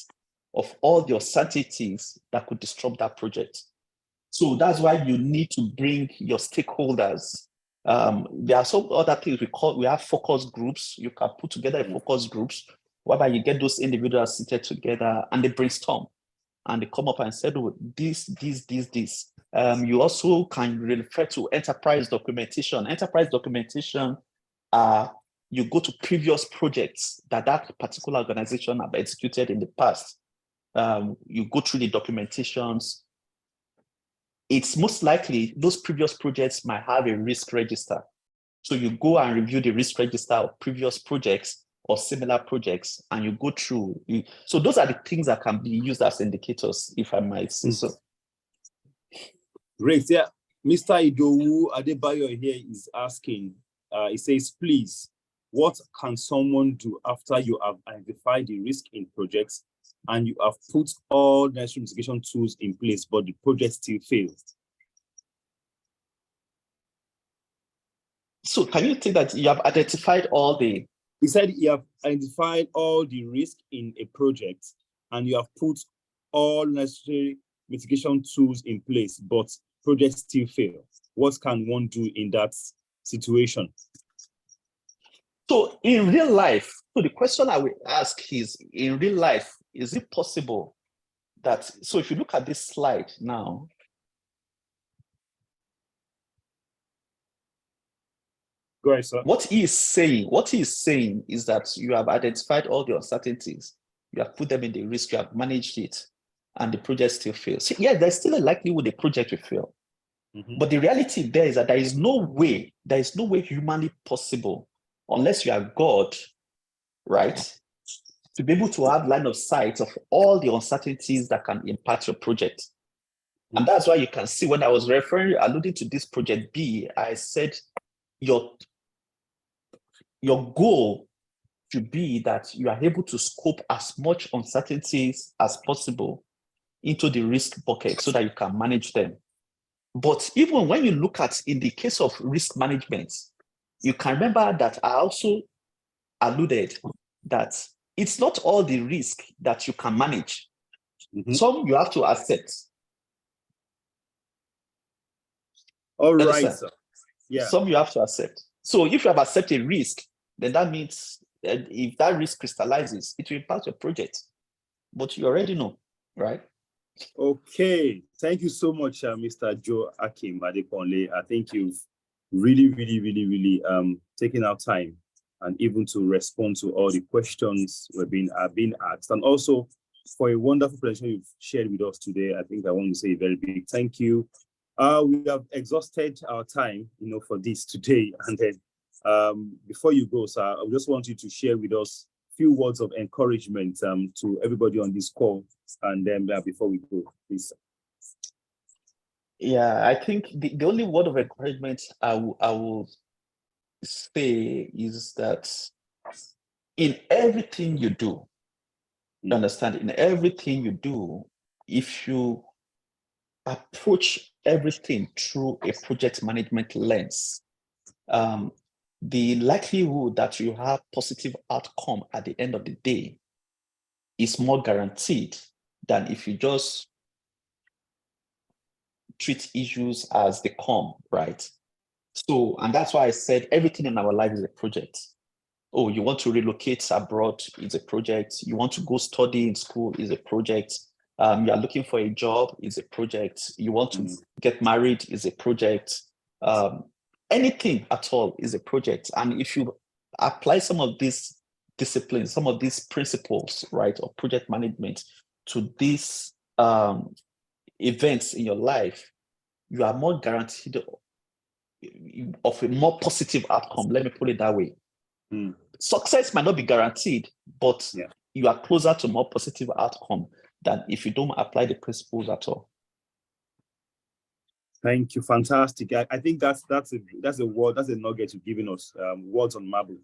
of all the uncertainties that could disrupt that project. So that's why you need to bring your stakeholders. There are some other things we have focus groups. You can put together a focus groups whereby you get those individuals seated together and they brainstorm and they come up and say, "Oh, this. You also can refer to enterprise documentation. Enterprise documentation, you go to previous projects that particular organization have executed in the past. You go through the documentations. It's most likely those previous projects might have a risk register. So you go and review the risk register of previous projects or similar projects, and you go through. So those are the things that can be used as indicators, if I might say so. Great. Yeah. Mr. Idowu Adebayo here is asking, he says, please, what can someone do after you have identified the risk in projects and you have put all necessary mitigation tools in place, but the project still fails? So can you think that you have identified all the... He said you have identified all the risk in a project and you have put all necessary mitigation tools in place, but projects still fail. What can one do in that situation? So in real life, so the question I will ask is, in real life, is it possible that, so if you look at this slide now, go ahead, sir. What he is saying is that you have identified all the uncertainties, you have put them in the risk, you have managed it, and the project still fails. So yeah, there's still a likelihood the project will fail. But the reality there is that there is no way humanly possible, unless you are God, right, to be able to have line of sight of all the uncertainties that can impact your project. And that's why you can see when I was alluding to this project B, I said your goal should be that you are able to scope as much uncertainties as possible into the risk bucket so that you can manage them. But even when you look at, in the case of risk management, you can remember that I also alluded that it's not all the risk that you can manage. Some you have to accept. All right, sir. Yeah. Some you have to accept. So if you have accepted risk, then that means that if that risk crystallizes, it will impact your project. But you already know, right? Okay. Thank you so much, Mr. Joachim Adeponle. I think you've really taken our time and even to respond to all the questions have been asked. And also for a wonderful presentation you've shared with us today. I think I want to say a very big thank you. We have exhausted our time, for this today. And then before you go, sir, I just want you to share with us a few words of encouragement to everybody on this call. And then before we go, please. Yeah, I think the only word of encouragement I will say is that in everything you do, you understand, in everything you do, if you approach everything through a project management lens, the likelihood that you have positive outcome at the end of the day is more guaranteed than if you just treat issues as they come, right? So, and that's why I said everything in our life is a project. Oh, you want to relocate abroad, it's a project. You want to go study in school, is a project. You are looking for a job, is a project. You want to get married, is a project. Anything at all is a project. And if you apply some of these disciplines, some of these principles, right, of project management to these events in your life, you are more guaranteed of a more positive outcome. Let me put it that way. Success might not be guaranteed, but you are closer to more positive outcome than if you don't apply the principles at all. Thank you. Fantastic. I think that's a word, that's a nugget you've given us, words on marble.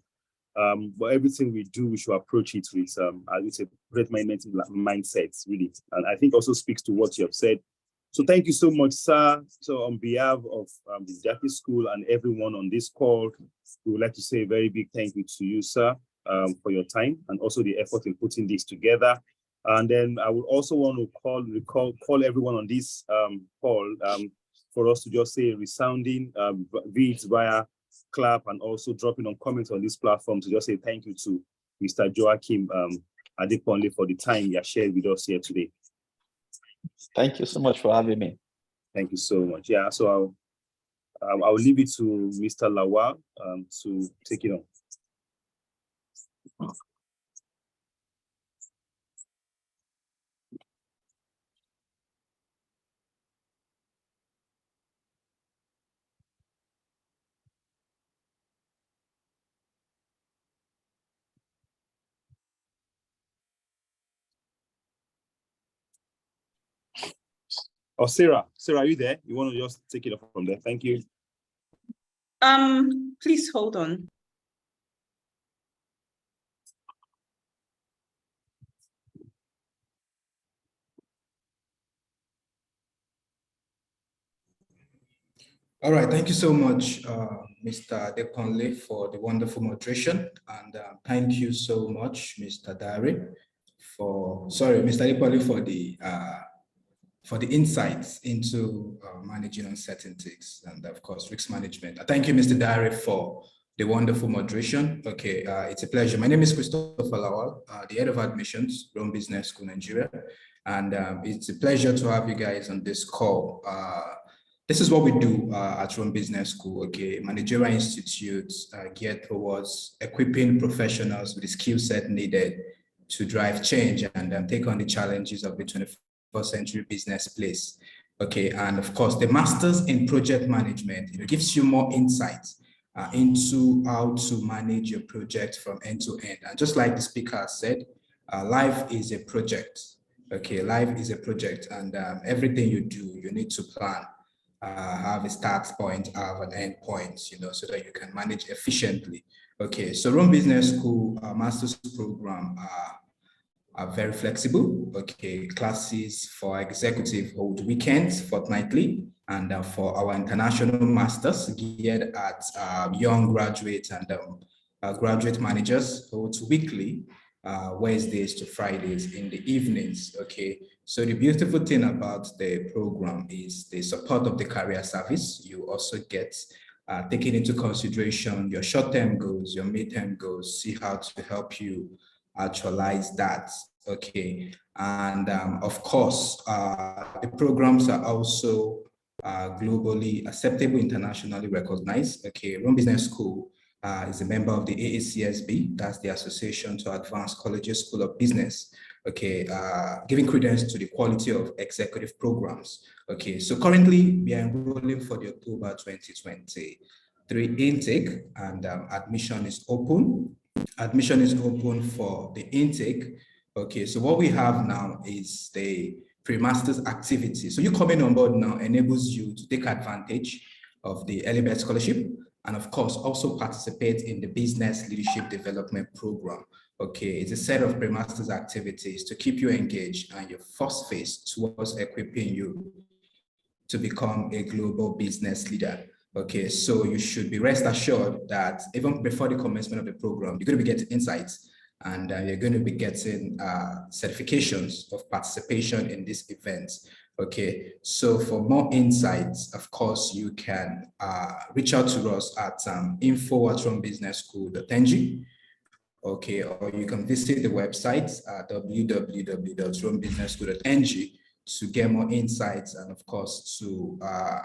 But everything we do, we should approach it with, I would say, project management mindsets, really. And I think also speaks to what you have said. So thank you so much, sir. So on behalf of the Jaffe School and everyone on this call, we would like to say a very big thank you to you, sir, for your time and also the effort in putting this together. And then I would also want to call everyone on this call for us to just say a resounding reads via clap and also dropping on comments on this platform to just say thank you to Mr. Joachim Adeponle for the time he has shared with us here today. Thank you so much for having me. Thank you so much. Yeah, so I'll leave it to Mr. Lawal to take it on. Oh, Sarah, are you there? You want to just take it up from there? Thank you. Please hold on. All right, thank you so much, Mr. Adeponle, for the wonderful moderation. And thank you so much, Mr. Mr. Adeponle, for the insights into managing uncertainties and, of course, risk management. Thank you, Mr. Diary, for the wonderful moderation. Okay, it's a pleasure. My name is Christopher Lawal, the head of admissions, Rome Business School, Nigeria. And it's a pleasure to have you guys on this call. This is what we do at Rome Business School, okay? Managerial institutes geared towards equipping professionals with the skill set needed to drive change and take on the challenges of the 21st century business place, okay? And of course, the Masters in Project Management, gives you more insights into how to manage your project from end to end. And just like the speaker said, life is a project, okay? Life is a project, and everything you do, you need to plan. Have a start point, have an end point, so that you can manage efficiently. Okay, so Rome Business School master's program are very flexible. Okay, classes for executive hold weekends, fortnightly, and for our international masters geared at young graduates and graduate managers hold weekly, Wednesdays to Fridays in the evenings. Okay, so the beautiful thing about the program is the support of the career service. You also get taking into consideration your short-term goals, your mid-term goals, see how to help you actualize that. Okay, and of course, the programs are also globally acceptable, internationally recognized. Okay, Rome Business School is a member of the AACSB, that's the Association to Advanced Colleges School of Business, okay, giving credence to the quality of executive programs. Okay, so currently we are enrolling for the October 2023 intake, and admission is open. Admission is open for the intake. Okay, so what we have now is the pre-master's activity. So you coming on board now enables you to take advantage of the Early Bird Scholarship, and of course, also participate in the Business Leadership Development Program. Okay, it's a set of pre-master's activities to keep you engaged and your first phase towards equipping you to become a global business leader. Okay, so you should be rest assured that even before the commencement of the program, you're going to be getting insights, and you're going to be getting certifications of participation in these events. Okay, so for more insights, of course, you can reach out to us at info@romebusinessschool.ng. Okay, or you can visit the website www.romebusinessschool.ng to get more insights, and of course, to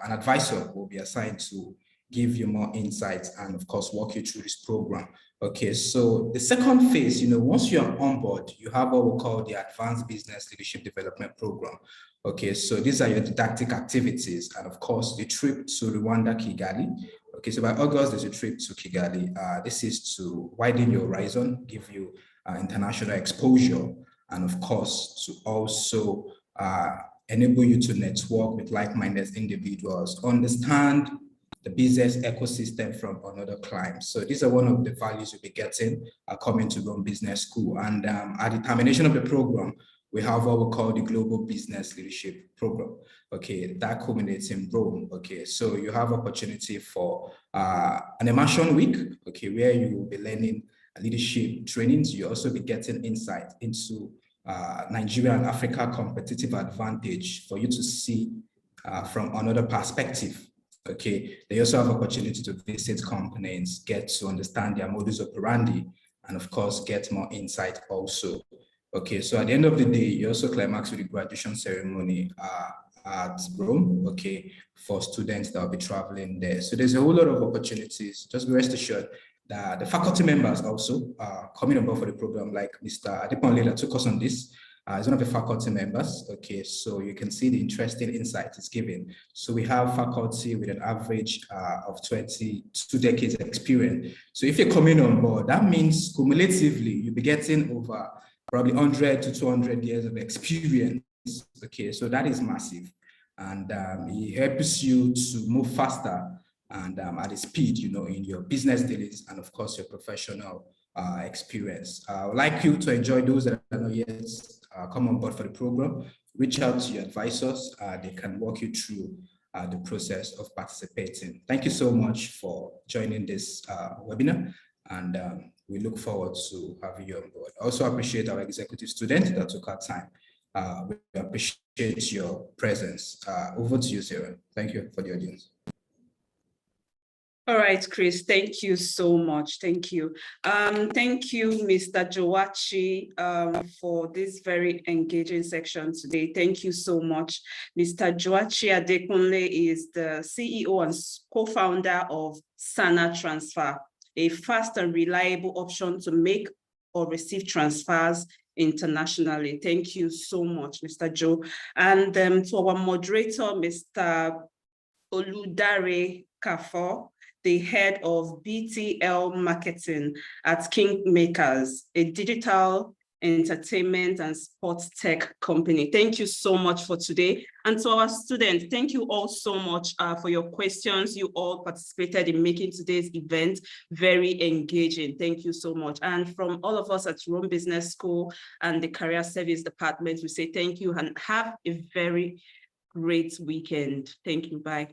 an advisor will be assigned to give you more insights, and of course, walk you through this program. Okay, so the second phase, once you're on board, you have what we call the Advanced Business Leadership Development Program. Okay, so these are your didactic activities, and of course, the trip to Rwanda, Kigali. Okay, so by August, there's a trip to Kigali. This is to widen your horizon, give you international exposure, and of course, to also enable you to network with like-minded individuals, understand the business ecosystem from another client. So these are one of the values you'll be getting coming to Rome Business School. And at the termination of the program, we have what we call the Global Business Leadership Program. Okay, that culminates in Rome. Okay, so you have opportunity for an immersion week, okay, where you will be learning leadership trainings. You also be getting insight into Nigeria and Africa competitive advantage for you to see from another perspective. Okay, they also have opportunity to visit companies, get to understand their modus operandi, and of course, get more insight also. Okay, so at the end of the day, you also climax with the graduation ceremony at Rome, okay, for students that will be traveling there. So there's a whole lot of opportunities. Just be rest assured that the faculty members also are coming on board for the program, like Mr. Adeponle that took us on this. Is one of the faculty members. Okay, so you can see the interesting insight it's giving. So we have faculty with an average of 22 decades experience. So if you're coming on board, that means cumulatively you'll be getting over probably 100 to 200 years of experience. Okay, so that is massive. And it helps you to move faster and at a speed, in your business dealings and of course your professional experience. I would like you to enjoy those that are not yet come on board for the program. Reach out to your advisors. They can walk you through the process of participating. Thank you so much for joining this webinar, and we look forward to having you on board. I also appreciate our executive students that took our time. We appreciate your presence. Over to you, Sarah. Thank you for the audience. All right, Chris, thank you so much. Thank you. Thank you, Mr. Joachi, for this very engaging section today. Thank you so much. Mr. Joachi Adekunle is the CEO and co-founder of Sana Transfer, a fast and reliable option to make or receive transfers internationally. Thank you so much, Mr. Joe. And to our moderator, Mr. Oludare Kafo, the head of BTL Marketing at Kingmakers, a digital entertainment and sports tech company. Thank you so much for today. And to our students, thank you all so much for your questions. You all participated in making today's event very engaging. Thank you so much. And from all of us at Rome Business School and the Career Service Department, we say thank you and have a very great weekend. Thank you. Bye.